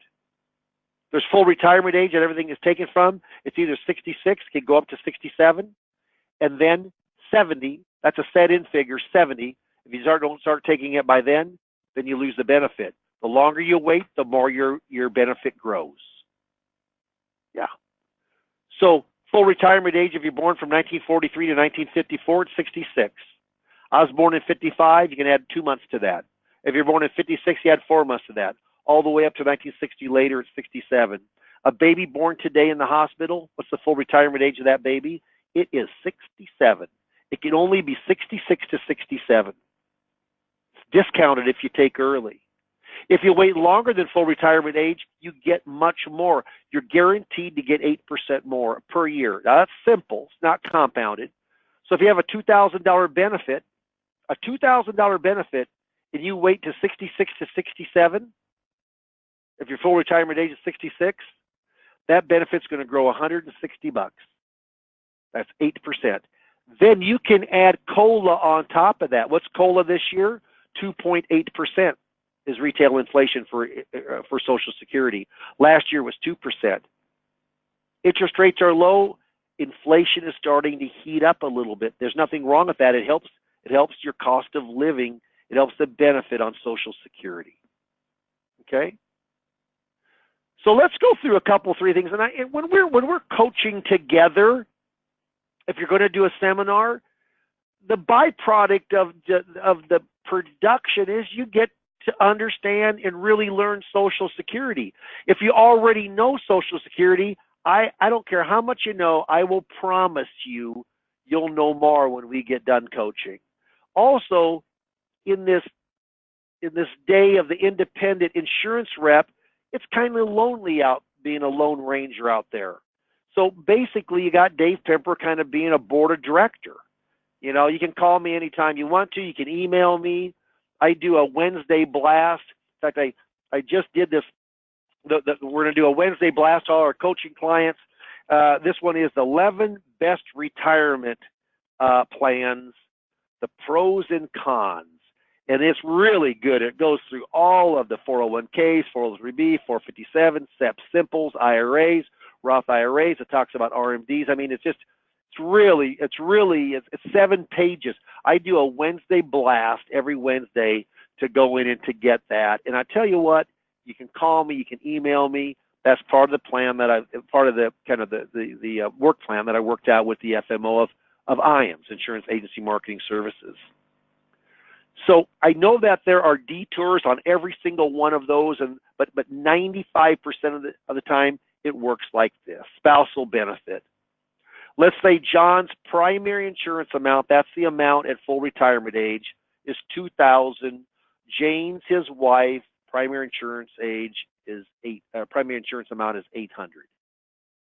There's full retirement age that everything is taken from. It's either 66, can go up to 67, and then 70. That's a set-in figure, 70. If you don't start taking it by then you lose the benefit. The longer you wait, the more your benefit grows. Yeah. So full retirement age, if you're born from 1943 to 1954, it's 66. I was born in 55, you can add 2 months to that. If you're born in 56, you add 4 months to that. All the way up to 1960 later, it's 67. A baby born today in the hospital, what's the full retirement age of that baby? It is 67. It can only be 66 to 67. It's discounted if you take early. If you wait longer than full retirement age, you get much more. You're guaranteed to get 8% more per year. Now, that's simple. It's not compounded. So if you have a $2,000 benefit, a $2,000 benefit and you wait to 66 to 67, if your full retirement age is 66, that benefit's going to grow $160. That's 8%. Then you can add COLA on top of that. What's COLA this year? 2.8% is retail inflation for Social Security. Last year was 2%. Interest rates are low. Inflation is starting to heat up a little bit. There's nothing wrong with that. It helps your cost of living. It helps the benefit on Social Security. Okay? So let's go through a couple, three things. And when we're coaching together, if you're going to do a seminar, the byproduct of the production is you get to understand and really learn Social Security. If you already know Social Security, I don't care how much you know, I will promise you'll know more when we get done coaching. Also, in this day of the independent insurance rep, it's kind of lonely out being a lone ranger out there. So basically, you got Dave Pemper kind of being a board of director. You know, you can call me anytime you want to. You can email me. I do a Wednesday blast. In fact, I just did this. We're going to do a Wednesday blast to all our coaching clients. This one is 11 best retirement plans, the pros and cons. And it's really good. It goes through all of the 401ks, 403b, 457, SEP simples, IRAs, Roth IRAs. It talks about RMDs. I mean, it's 7 pages. I do a Wednesday blast every Wednesday to go in and to get that. And I tell you what, you can call me, you can email me. That's part of the plan that part of the kind of the work plan that I worked out with the FMO of IAMS, Insurance Agency Marketing Services. So I know that there are detours on every single one of those, but 95% of the time it works like this: spousal benefit. Let's say John's primary insurance amount, that's the amount at full retirement age, is $2,000. Jane's, his wife, primary insurance amount is $800.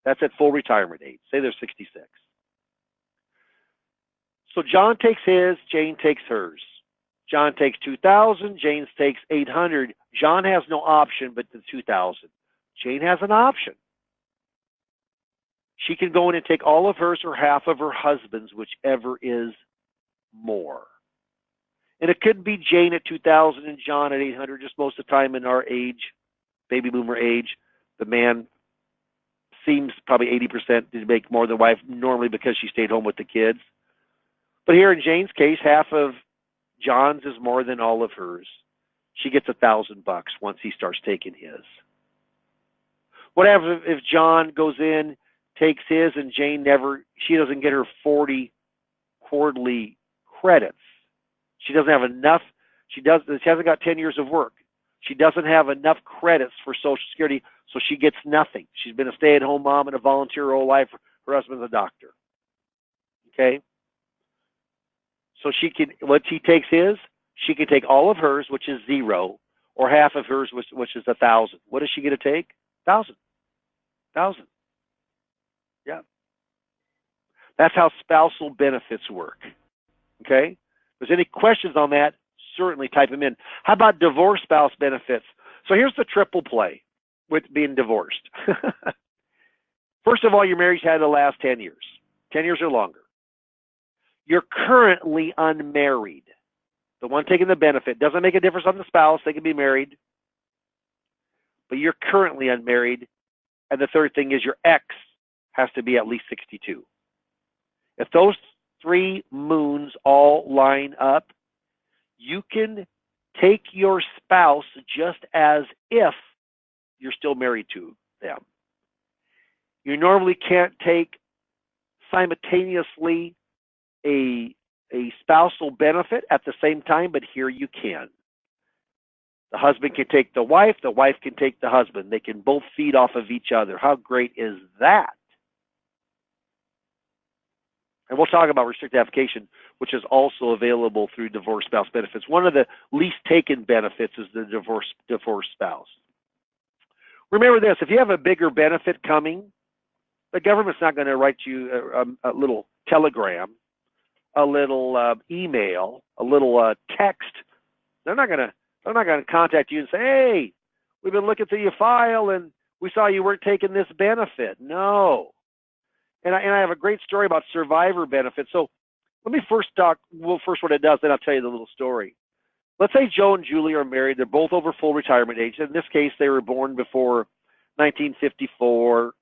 That's at full retirement age. Say they're 66. So John takes his, Jane takes hers. John takes $2,000, Jane takes $800. John has no option but the $2,000. Jane has an option. She can go in and take all of hers or half of her husband's, whichever is more. And it could be Jane at $2,000 and John at $800. Just most of the time in our age, baby boomer age, the man seems probably 80% to make more than wife, normally because she stayed home with the kids. But here in Jane's case, half of John's is more than all of hers. She gets $1,000 once he starts taking his. What happens if John goes in, takes his, and Jane she doesn't get her 40 quarterly credits? She doesn't have enough. She hasn't got 10 years of work. She doesn't have enough credits for Social Security, so she gets nothing. She's been a stay-at-home mom and a volunteer her whole life. Her husband's a doctor. Okay? So once he takes his, she can take all of hers, which is 0, or half of hers, which is 1,000. What is she going to take? 1,000. 1,000. Yeah. That's how spousal benefits work. Okay? If there's any questions on that, certainly type them in. How about divorce spouse benefits? So here's the triple play with being divorced. First of all, your marriage had to last 10 years. 10 years or longer. You're currently unmarried. The one taking the benefit. Doesn't make a difference on the spouse. They can be married. But you're currently unmarried. And the third thing is your ex has to be at least 62. If those 3 moons all line up, you can take your spouse just as if you're still married to them. You normally can't take simultaneously a spousal benefit at the same time, but here you can. The husband can take the wife can take the husband. They can both feed off of each other. How great is that? And we'll talk about restricted application, which is also available through divorce spouse benefits. One of the least taken benefits is the divorce spouse. Remember this: if you have a bigger benefit coming, the government's not going to write you a little telegram, a little email, a little text They're not gonna contact you and say, hey, we've been looking through your file and we saw you weren't taking this benefit. No. And I have a great story about survivor benefits. So let me first talk, well, first what it does, then I'll tell you the little story. Let's say Joe and Julie are married. They're both over full retirement age. In this case, they were born before 1954.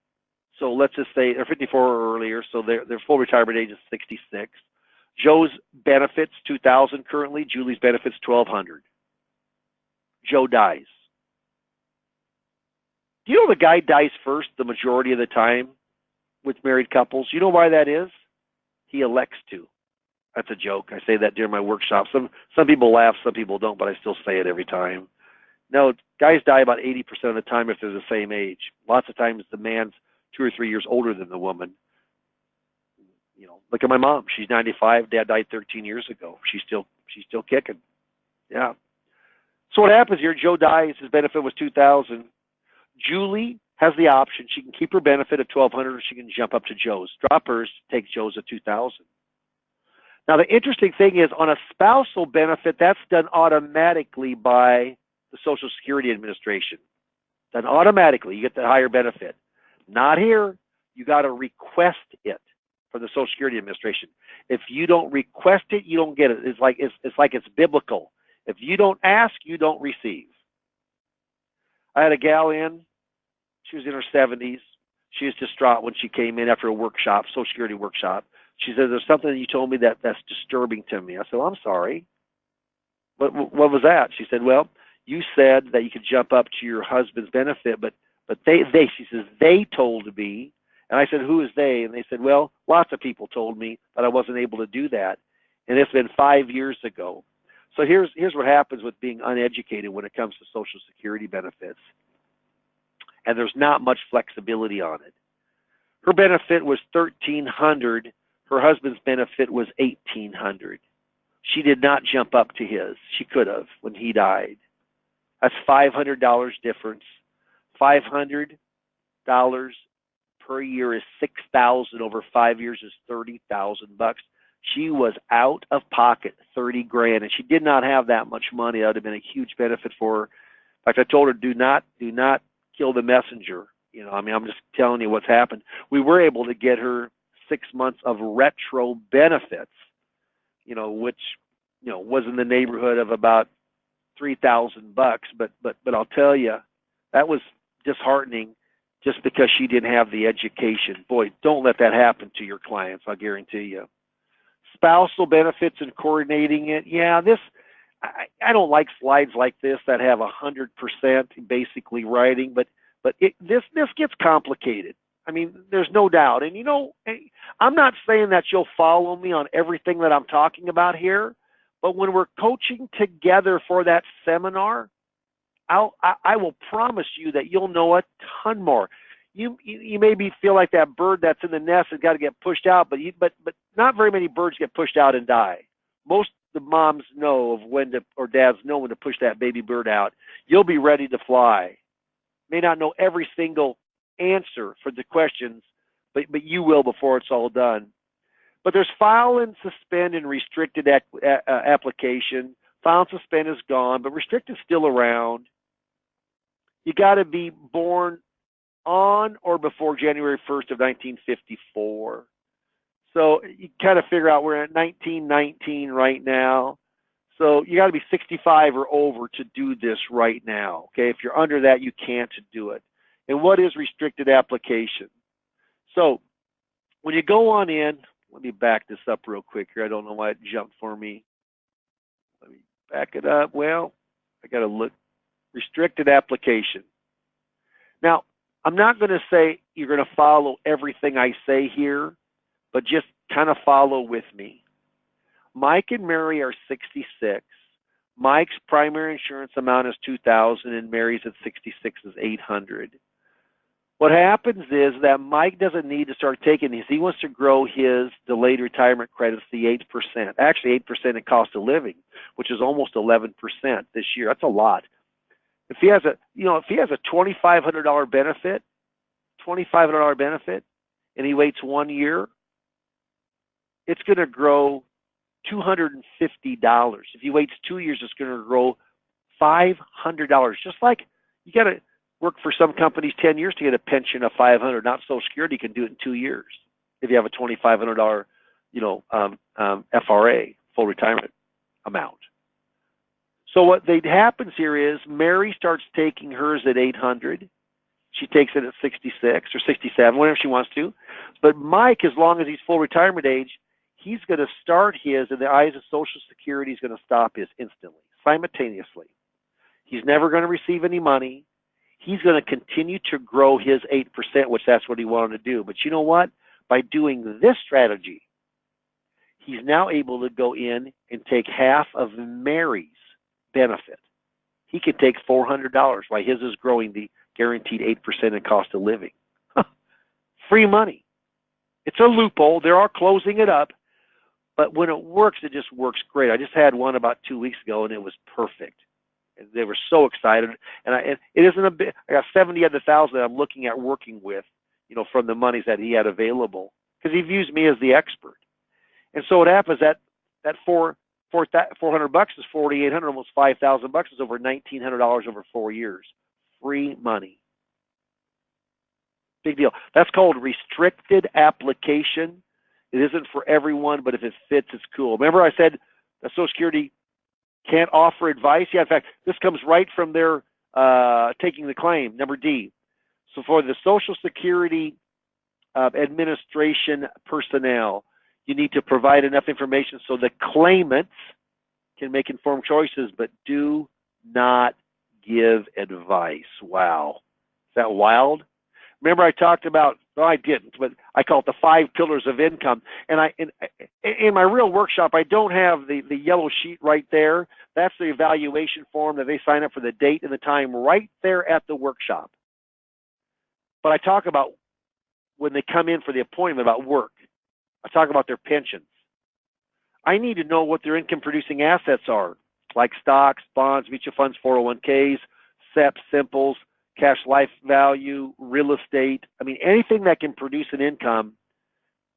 So let's just say they're 54 or earlier. So their full retirement age is 66. Joe's benefits $2,000 currently. Julie's benefits $1,200. Joe dies. Do you know the guy dies first the majority of the time with married couples? You know why that is? He elects to. That's a joke. I say that during my workshop. Some people laugh, some people don't, but I still say it every time. No, guys die about 80% of the time if they're the same age. Lots of times the man's 2 or 3 years older than the woman. You know, look at my mom. She's 95. Dad died 13 years ago. She's still kicking. Yeah. So what happens here? Joe dies. His benefit was $2,000. Julie has the option. She can keep her benefit at $1,200, or she can jump up to Joe's. Drop hers, take Joe's at $2,000. Now the interesting thing is, on a spousal benefit, that's done automatically by the Social Security Administration. Done automatically. You get the higher benefit. Not here. You got to request it from the Social Security Administration. If you don't request it, you don't get it. It's like it's biblical. If you don't ask, you don't receive. I had a gal in. She was in her 70s. She was distraught when she came in after a workshop, Social Security workshop. She said, there's something that you told me that's disturbing to me. I said, well, I'm sorry. What was that? She said, well, you said that you could jump up to your husband's benefit, but she says, they told me. And I said, who is they? And they said, well, lots of people told me, but I wasn't able to do that. And it's been 5 years ago. So here's what happens with being uneducated when it comes to Social Security benefits. And there's not much flexibility on it. Her benefit was $1,300. Her husband's benefit was $1,800. She did not jump up to his. She could have when he died. That's $500 difference. $500 per year is $6,000. Over 5 years is $30,000. She was out of pocket $30,000, and she did not have that much money. That would have been a huge benefit for her. In fact, I told her, do not kill the messenger. You know, I mean, I'm just telling you what's happened. We were able to get her 6 months of retro benefits, you know, which, you know, was in the neighborhood of about $3,000. But I'll tell you, that was disheartening just because she didn't have the education. Boy, don't let that happen to your clients, I'll guarantee you. Spousal benefits and coordinating it. Yeah, I don't like slides like this that have 100% basically writing, but this gets complicated. I mean, there's no doubt. And, you know, I'm not saying that you'll follow me on everything that I'm talking about here, but when we're coaching together for that seminar, I will promise you that you'll know a ton more. You maybe feel like that bird that's in the nest has got to get pushed out, but not very many birds get pushed out and die. Most of the moms know of when to, or dads know when to push that baby bird out. You'll be ready to fly. May not know every single answer for the questions, but you will before it's all done. But there's file and suspend and restricted application. File and suspend is gone, but restricted is still around. You got to be born on or before January 1st of 1954. So you kind of figure out we're at 1919 right now. So you got to be 65 or over to do this right now. Okay, if you're under that, you can't do it. And what is restricted application? So when you go on in, let me back this up real quick here. I don't know why it jumped for me. Let me back it up. Well, I got to look. Restricted application. Now, I'm not going to say you're going to follow everything I say here, but just kind of follow with me. Mike and Mary are 66. Mike's primary insurance amount is $2,000 and Mary's at 66 is $800. What happens is that Mike doesn't need to start taking these. He wants to grow his delayed retirement credits to 8%. Actually, 8% in cost of living, which is almost 11% this year. That's a lot. If he has a $2,500 benefit, and he waits 1 year, it's going to grow $250. If he waits 2 years, it's going to grow $500. Just like you got to work for some companies 10 years to get a pension of $500. Not Social Security can do it in 2 years if you have a $2,500, FRA, full retirement amount. So what happens here is Mary starts taking hers at 800. She takes it at 66 or 67, whatever she wants to. But Mike, as long as he's full retirement age, he's going to start his, in the eyes of Social Security, he's going to stop his instantly, simultaneously. He's never going to receive any money. He's going to continue to grow his 8%, which that's what he wanted to do. But you know what? By doing this strategy, he's now able to go in and take half of Mary's benefit. He could take $400 while his is growing the guaranteed 8% in cost of living. Free money. It's a loophole. They are closing it up. But when it works, it just works great. I just had one about 2 weeks ago, and it was perfect. And they were so excited. And it isn't a bit. I got 70 other thousand that I'm looking at working with, from the monies that he had available, because he views me as the expert. And so what happens that $400 is $4,800, almost $5,000 is over $1,900 over 4 years. Free money. Big deal. That's called restricted application. It isn't for everyone, but if it fits, it's cool. Remember I said the Social Security can't offer advice? Yeah, in fact, this comes right from their taking the claim, number D. So for the Social Security Administration personnel, you need to provide enough information so the claimants can make informed choices, but do not give advice. Wow. Is that wild? Remember I talked about, well, I didn't, but I call it the 5 pillars of income. And in my real workshop, I don't have the yellow sheet right there. That's the evaluation form that they sign up for, the date and the time right there at the workshop. But I talk about when they come in for the appointment about work. I talk about their pensions. I need to know what their income producing assets are, like stocks, bonds, mutual funds, 401ks, SEPs, Simples, cash life value, real estate. I mean, anything that can produce an income.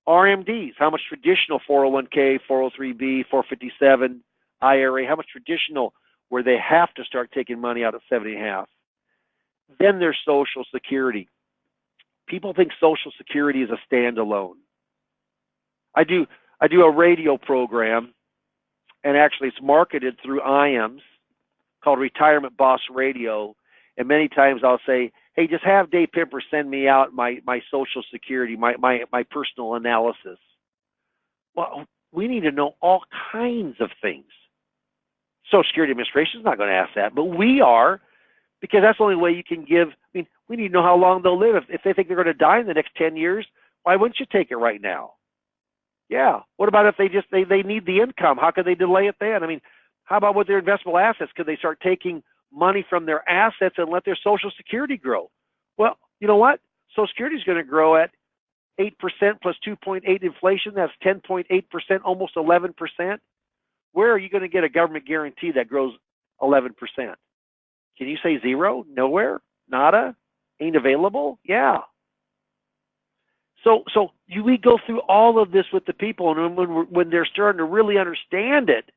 RMDs, how much traditional 401k, 403b, 457, IRA, how much traditional where they have to start taking money out at 70.5. Then there's Social Security. People think Social Security is a standalone. I do a radio program, and actually it's marketed through IAMS called Retirement Boss Radio. And many times I'll say, hey, just have Dave Pimper send me out my Social Security, my personal analysis. Well, we need to know all kinds of things. Social Security Administration is not going to ask that, but we are, because that's the only way you can give. I mean, we need to know how long they'll live. If they think they're going to die in the next 10 years, why wouldn't you take it right now? Yeah. What about if they need the income? How could they delay it then? I mean, how about with their investable assets? Could they start taking money from their assets and let their Social Security grow? Well, you know what? Social Security is going to grow at 8% plus 2.8 inflation. That's 10.8%, almost 11%. Where are you going to get a government guarantee that grows 11%? Can you say zero? Nowhere? Nada? Ain't available? Yeah. So we go through all of this with the people, and when they're starting to really understand it,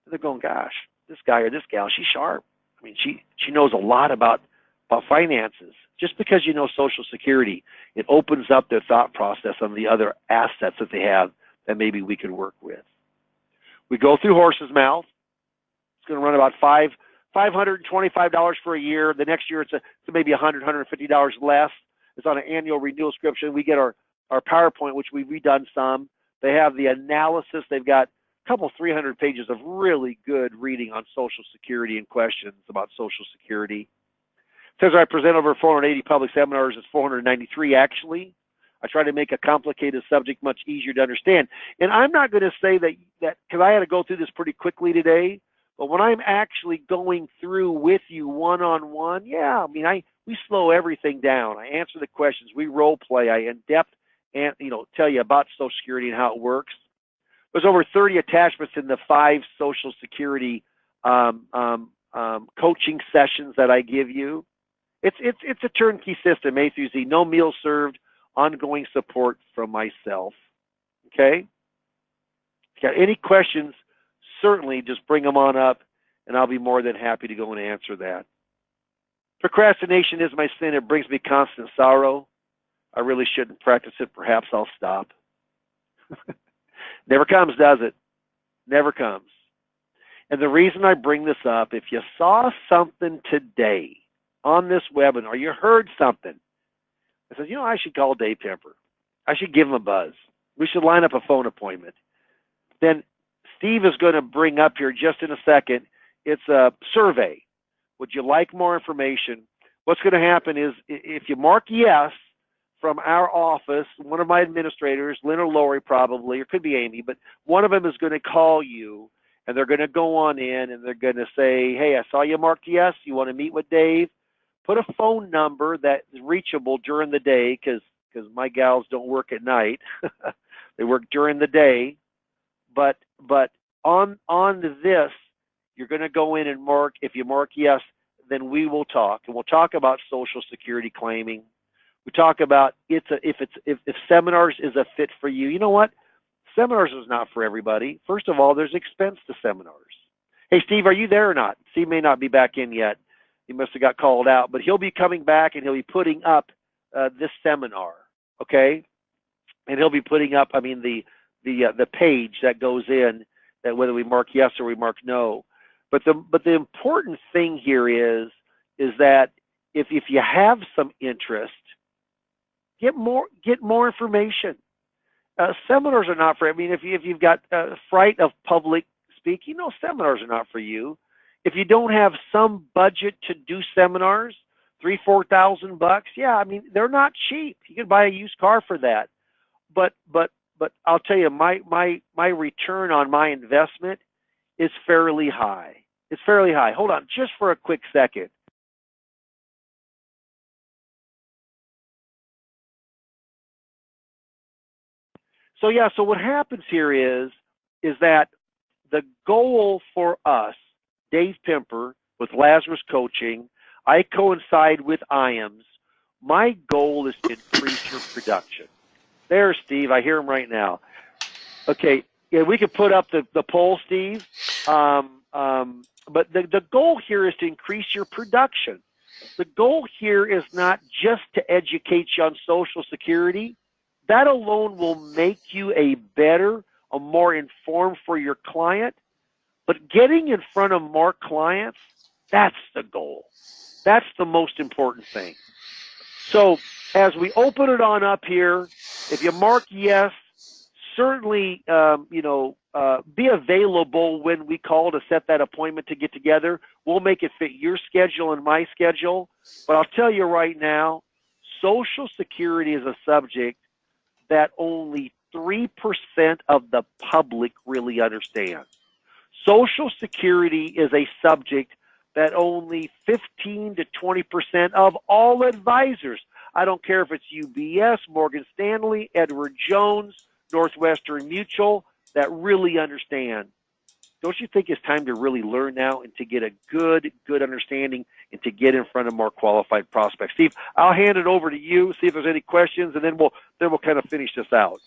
they're going, gosh, this guy or this gal, she's sharp. I mean, she knows a lot about finances. Just because you know Social Security, it opens up their thought process on the other assets that they have that maybe we could work with. We go through horse's mouth. It's going to run about $525 for a year. The next year it's maybe $100, $150 less. It's on an annual renewal subscription. We get our PowerPoint, which we've redone some. They have the analysis. They've got a couple 300 pages of really good reading on Social Security and questions about Social Security. It says I present over 480 public seminars. It's 493 actually. I try to make a complicated subject much easier to understand. And I'm not going to say that because I had to go through this pretty quickly today. But when I'm actually going through with you one-on-one, yeah, I mean, we slow everything down. I answer the questions. We role play. I in-depth and tell you about Social Security and how it works. There's over 30 attachments in the 5 Social Security coaching sessions that I give you. It's a turnkey system, A through Z. No meals served. Ongoing support from myself. Okay. If you got any questions, certainly just bring them on up, and I'll be more than happy to go and answer that. Procrastination is my sin. It brings me constant sorrow. I really shouldn't practice it. Perhaps I'll stop. Never comes, does it? Never comes. And the reason I bring this up, if you saw something today on this webinar, you heard something, I said, I should call Dave Pemper. I should give him a buzz. We should line up a phone appointment. Then Steve is going to bring up here just in a second. It's a survey. Would you like more information? What's going to happen is if you mark yes from our office, one of my administrators, Lynn or Lori probably, or could be Amy, but one of them is going to call you, and they're going to go on in and they're going to say, hey, I saw you marked yes. You want to meet with Dave? Put a phone number that's reachable during the day because my gals don't work at night. They work during the day. But on this, you're going to go in and mark. If you mark yes, then we will talk, and we'll talk about Social Security claiming. We talk about if seminars is a fit for you. You know what? Seminars is not for everybody. First of all, there's expense to seminars. Hey, Steve, are you there or not? Steve may not be back in yet. He must have got called out, but he'll be coming back and he'll be putting up this seminar, okay? And he'll be putting up, the page that goes in, that whether we mark yes or we mark no. But the important thing here is that if you have some interest, get more information. Seminars are not for. If you've got fright of public speaking, seminars are not for you. If you don't have some budget to do seminars, $3,000-4,000, yeah, they're not cheap. You can buy a used car for that. But I'll tell you, my return on my investment is fairly high. It's fairly high. Hold on, just for a quick second. So what happens here is that the goal for us, Dave Pemper with Lazarus Coaching, I coincide with IAMS. My goal is to increase your production. There's Steve. I hear him right now. Okay, yeah, we could put up the poll, Steve. But the goal here is to increase your production. The goal here is not just to educate you on Social Security. That alone will make you a more informed for your client. But getting in front of more clients, that's the goal. That's the most important thing. So as we open it on up here, if you mark yes, certainly, be available when we call to set that appointment to get together. We'll make it fit your schedule and my schedule. But I'll tell you right now, Social Security is a subject that only 3% of the public really understands. Social Security is a subject that only 15 to 20% of all advisors, I don't care if it's UBS, Morgan Stanley, Edward Jones, Northwestern Mutual, that really understand. Don't you think it's time to really learn now and to get a good understanding and to get in front of more qualified prospects? Steve, I'll hand it over to you, see if there's any questions, and then we'll kind of finish this out.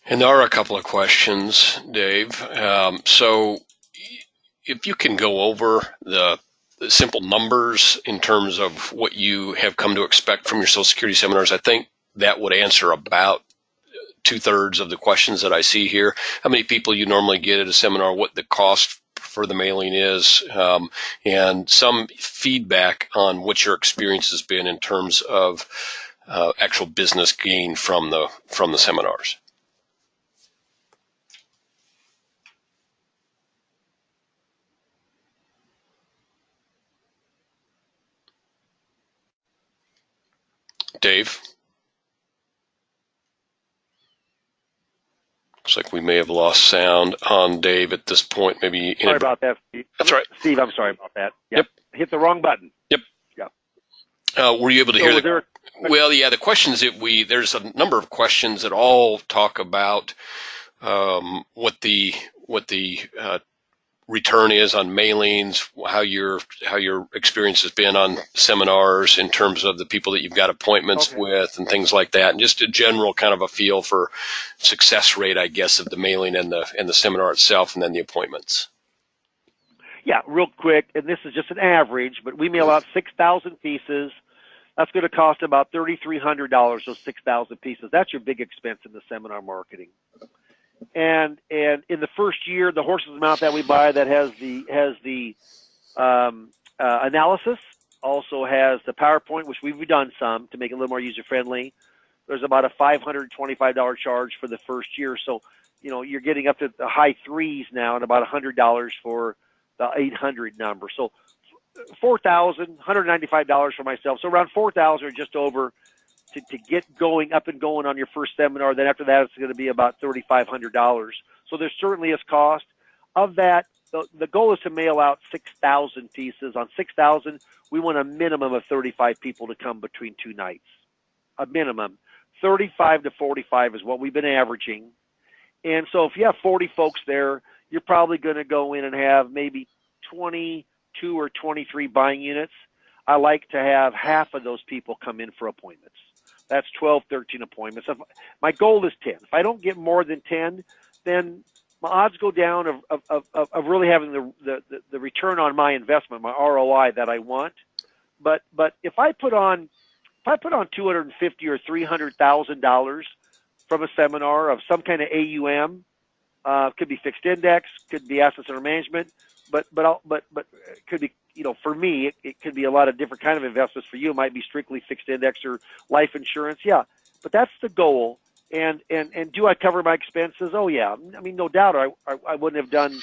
And there are a couple of questions, Dave. So if you can go over the simple numbers in terms of what you have come to expect from your Social Security seminars, I think that would answer about 2/3 of the questions that I see here. How many people you normally get at a seminar, what the cost for the mailing is, and some feedback on what your experience has been in terms of actual business gain from the seminars. Dave? Looks like we may have lost sound on Dave at this point. Maybe. Sorry about that, Steve. That's right. Steve, I'm sorry about that. Yep. Hit the wrong button. Yep. Were you able to hear the? Well, yeah. The questions that there's a number of questions that all talk about what the return is on mailings, how your experience has been on seminars in terms of the people that you've got appointments with and things like that, and just a general kind of a feel for success rate, I guess, of the mailing and the seminar itself, and then the appointments. Yeah, real quick, and this is just an average, but we mail out 6,000 pieces. That's going to cost about $3,300, those 6,000 pieces. That's your big expense in the seminar marketing. And in the first year, the horse's mouth that we buy that has the analysis, also has the PowerPoint, which we've done some to make it a little more user-friendly. There's about a $525 charge for the first year. So, you know, you're getting up to the high threes now and about $100 for the 800 number. So $4,000, $195 for myself. So around $4,000 or just over to get going, up and going on your first seminar. Then after that, it's going to be about $3,500. So there certainly is cost. Of that, the goal is to mail out 6,000 pieces. On 6,000, we want a minimum of 35 people to come between 2 nights. A minimum. 35 to 45 is what we've been averaging. And so if you have 40 folks there, you're probably going to go in and have maybe 22 or 23 buying units. I like to have half of those people come in for appointments. That's 12, 13 appointments. My goal is 10. If I don't get more than 10, then my odds go down of really having the return on my investment, my ROI that I want. But if I put on $250,000 or $300,000 from a seminar of some kind of AUM, could be fixed index, could be assets under management, but it could be, you know, for me, it could be a lot of different kind of investments. For you, it might be strictly fixed index or life insurance. Yeah, but that's the goal. And do I cover my expenses? Oh yeah. I mean, no doubt. I wouldn't have done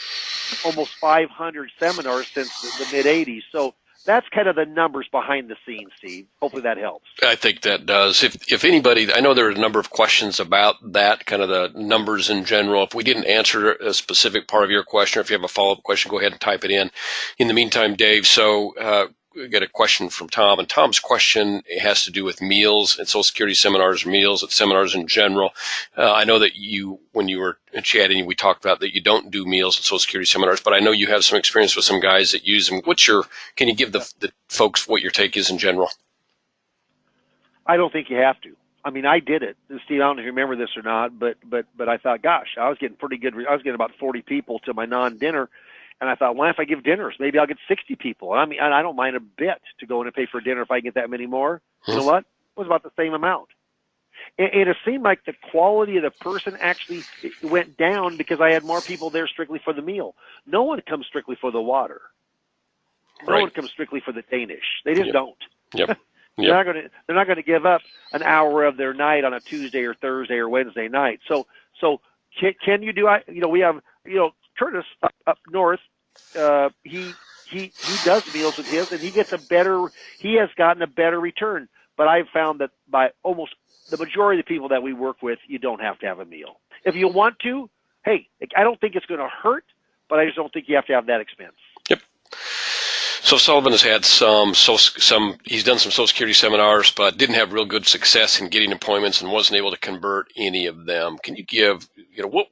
almost 500 seminars since the mid '80s. So that's kind of the numbers behind the scenes, Steve. Hopefully that helps. I think that does. If anybody, I know there are a number of questions about that, kind of the numbers in general. If we didn't answer a specific part of your question, or if you have a follow-up question, go ahead and type it in. In the meantime, Dave, so we got a question from Tom, and Tom's question has to do with meals and Social Security seminars, meals at seminars in general. I know that when you were chatting, we talked about that you don't do meals at Social Security seminars, but I know you have some experience with some guys that use them. Can you give the folks what your take is in general? I don't think you have to. I mean, I did it. Steve, I don't know if you remember this or not, but I thought, gosh, I was getting pretty good. I was getting about 40 people to my non-dinner. And I thought, why if I give dinners? Maybe I'll get 60 people. I mean, I don't mind a bit to go in and pay for dinner if I get that many more. You know what? It was about the same amount. And it seemed like the quality of the person actually went down because I had more people there strictly for the meal. No one comes strictly for the water. No one comes strictly for the Danish. They just don't. Yep. They're not going to give up an hour of their night on a Tuesday or Thursday or Wednesday night. So can you do? We have Curtis up north. He does meals with his, and he has gotten a better return. But I've found that by almost the majority of the people that we work with, you don't have to have a meal. If you want to, hey, I don't think it's going to hurt, but I just don't think you have to have that expense. Yep. So Sullivan has had he's done some Social Security seminars, but didn't have real good success in getting appointments and wasn't able to convert any of them. Can you give, what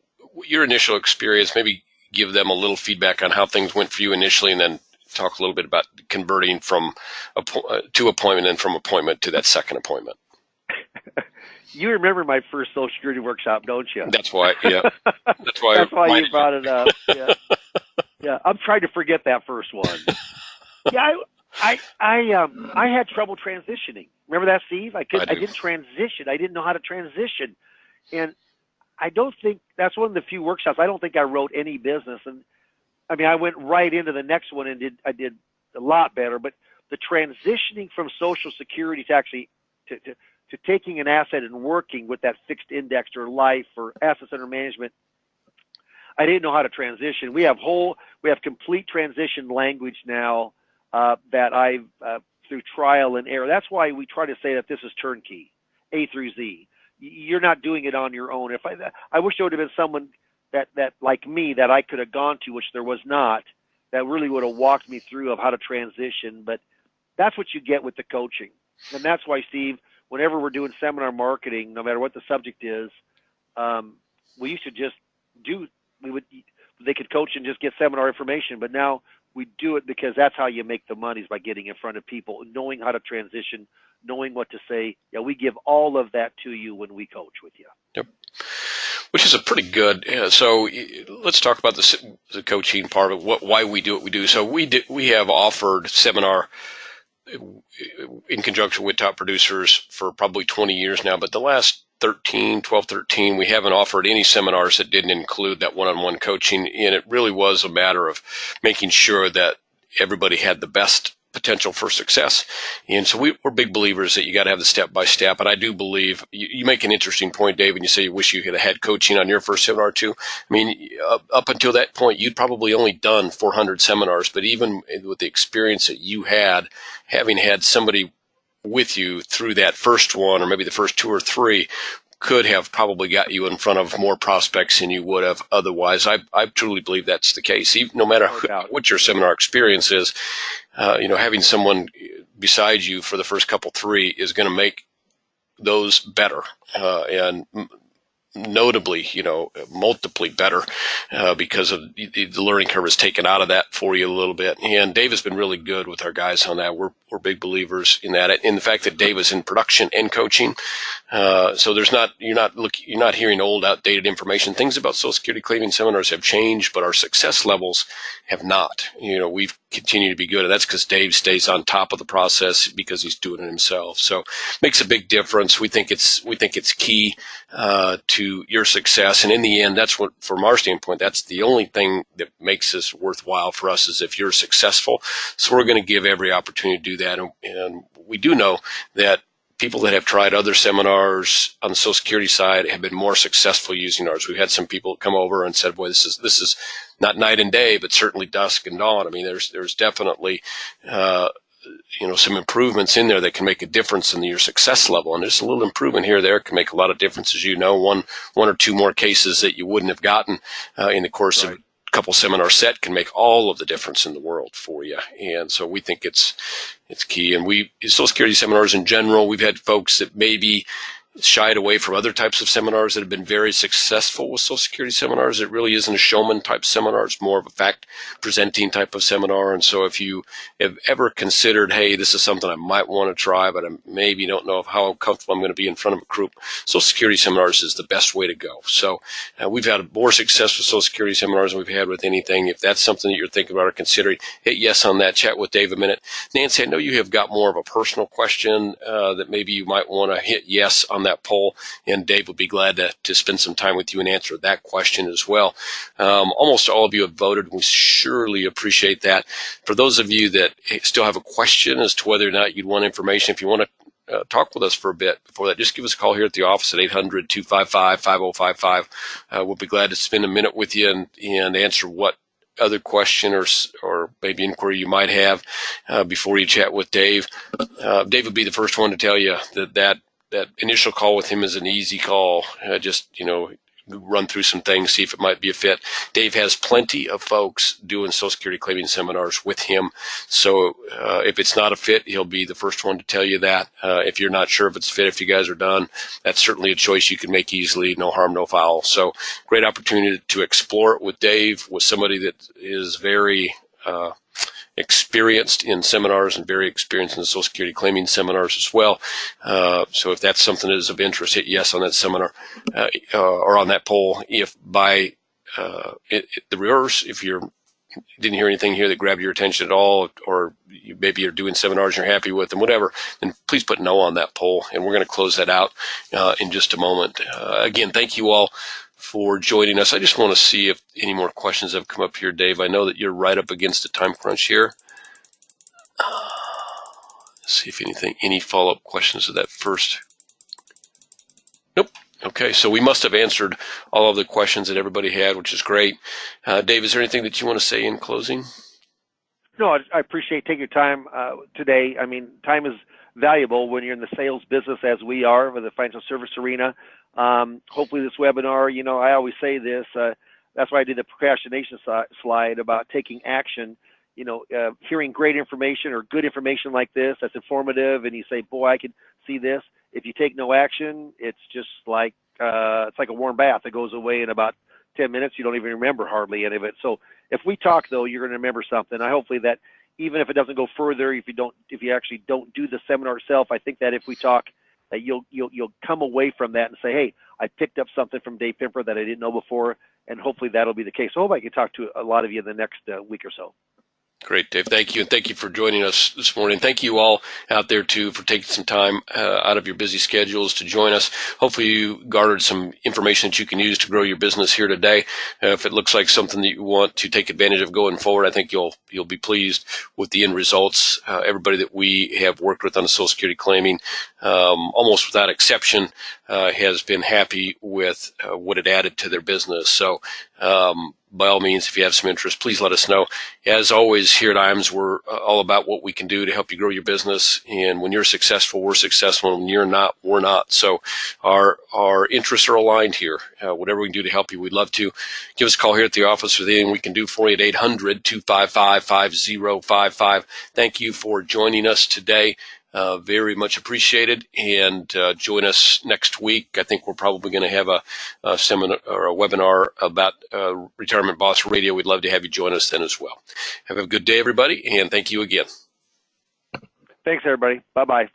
your initial experience, maybe give them a little feedback on how things went for you initially, and then talk a little bit about converting from to appointment and from appointment to that second appointment. You remember my first Social Security workshop, don't you? That's why, yeah. That's why you brought it up. Yeah. Yeah, I'm trying to forget that first one. Yeah, I had trouble transitioning. Remember that, Steve? I didn't transition. I didn't know how to transition, and I don't think that's one of the few workshops. I don't think I wrote any business, and I mean I went right into the next one and I did a lot better. But the transitioning from Social Security to actually to taking an asset and working with that fixed index or life or assets under management, I didn't know how to transition. We have complete transition language now that I've through trial and error. That's why we try to say that this is turnkey, A through Z. You're not doing it on your own. I wish there would have been someone that like me that I could have gone to, which there was not, that really would have walked me through of how to transition. But that's what you get with the coaching, and that's why, Steve, whenever we're doing seminar marketing, no matter what the subject is, we used to just do. We they could coach and just get seminar information, but now we do it because that's how you make the money, is by getting in front of people, knowing how to transition, knowing what to say. Yeah, we give all of that to you when we coach with you. Yep. Which is a pretty good. So let's talk about the coaching part of why we do what we do. So we have offered seminar in conjunction with top producers for probably 20 years now, but the last 12, 13, we haven't offered any seminars that didn't include that one-on-one coaching, and it really was a matter of making sure that everybody had the best potential for success. And so we're big believers that you got to have the step-by-step, and I do believe you make an interesting point, Dave, and you say you wish you could have had coaching on your first seminar too. I mean, up until that point, you'd probably only done 400 seminars, but even with the experience that you had, having had somebody with you through that first one, or maybe the first 2 or 3, could have probably got you in front of more prospects than you would have otherwise. I truly believe that's the case. Even, no matter what your seminar experience is, having someone beside you for the first couple 3 is going to make those better, and notably, multiply better, because of the learning curve is taken out of that for you a little bit. And Dave has been really good with our guys on that. We're big believers in that, in the fact that Dave is in production and coaching. So you're not hearing old, outdated information. Things about Social Security claiming seminars have changed, but our success levels have not. We've continued to be good, and that's because Dave stays on top of the process because he's doing it himself. So makes a big difference. We think it's key to your success, and in the end, that's what, from our standpoint, that's the only thing that makes this worthwhile for us, is if you're successful. So we're going to give every opportunity to do that, and we do know that people that have tried other seminars on the Social Security side have been more successful using ours. We've had some people come over and said, "Boy, this is not night and day, but certainly dusk and dawn." I mean, there's definitely some improvements in there that can make a difference in your success level, and just a little improvement here or there can make a lot of difference. As one or two more cases that you wouldn't have gotten in the course of a couple seminar set can make all of the difference in the world for you. And so we think it's key. And Social Security seminars in general, we've had folks that maybe shied away from other types of seminars that have been very successful with Social Security seminars. It really isn't a showman type seminar. It's more of a fact presenting type of seminar. And so if you have ever considered, hey, this is something I might want to try, but I maybe don't know how comfortable I'm going to be in front of a group, Social Security seminars is the best way to go. So we've had more success with Social Security seminars than we've had with anything. If that's something that you're thinking about or considering, hit yes on that. Chat with Dave a minute. Nancy, I know you have got more of a personal question that maybe you might want to hit yes on that poll, and Dave would be glad to spend some time with you and answer that question as well. Almost all of you have voted. We surely appreciate that. For those of you that still have a question as to whether or not you'd want information, if you want to talk with us for a bit before that, just give us a call here at the office at 800-255-5055. We'll be glad to spend a minute with you and answer what other question or maybe inquiry you might have before you chat with Dave. Dave would be the first one to tell you that initial call with him is an easy call. Run through some things, see if it might be a fit. Dave has plenty of folks doing Social Security claiming seminars with him. So if it's not a fit, he'll be the first one to tell you that. If you're not sure if it's a fit, if you guys are done, that's certainly a choice you can make easily. No harm, no foul. So great opportunity to explore it with Dave, with somebody that is very experienced in seminars and very experienced in the Social Security claiming seminars as well. So if that's something that is of interest, hit yes on that seminar or on that poll. If by the reverse, if you didn't hear anything here that grabbed your attention at all, or maybe you're doing seminars and you're happy with them, whatever, then please put no on that poll, and we're going to close that out in just a moment. Again, thank you all for joining us. I just want to see if any more questions have come up here, Dave. I know that you're right up against a time crunch here. See if any follow-up questions to that first. Nope. Okay, so we must have answered all of the questions that everybody had, which is great. Dave, is there anything that you want to say in closing? No, I appreciate taking your time today. I mean, time is valuable when you're in the sales business, as we are, with the financial service arena. Hopefully this webinar, I always say this, that's why I did the procrastination slide about taking action. Hearing great information or good information like this that's informative, and you say, boy, I can see this. If you take no action, it's just like it's like a warm bath. It goes away in about 10 minutes, you don't even remember hardly any of it. So if we talk, though, you're going to remember something. I hopefully that even if it doesn't go further, if you actually don't do the seminar itself, I think that if we talk, that you'll come away from that and say, hey, I picked up something from Dave Pimper that I didn't know before, and hopefully that'll be the case. So I hope I can talk to a lot of you in the next week or so. Great, Dave. Thank you. And thank you for joining us this morning. Thank you all out there, too, for taking some time out of your busy schedules to join us. Hopefully you garnered some information that you can use to grow your business here today. If it looks like something that you want to take advantage of going forward, I think you'll be pleased with the end results. Everybody that we have worked with on the Social Security claiming, almost without exception, has been happy with what it added to their business. So, by all means, if you have some interest, please let us know. As always, here at IAMS, we're all about what we can do to help you grow your business. And when you're successful, we're successful. And when you're not, we're not. So our interests are aligned here. Whatever we can do to help you, we'd love to. Give us a call here at the office with anything we can do for you at 800-255-5055. Thank you for joining us today. Very much appreciated, and join us next week. I think we're probably going to have a seminar or a webinar about Retirement Boss Radio. We'd love to have you join us then as well. Have a good day, everybody, and thank you again. Thanks, everybody. Bye-bye.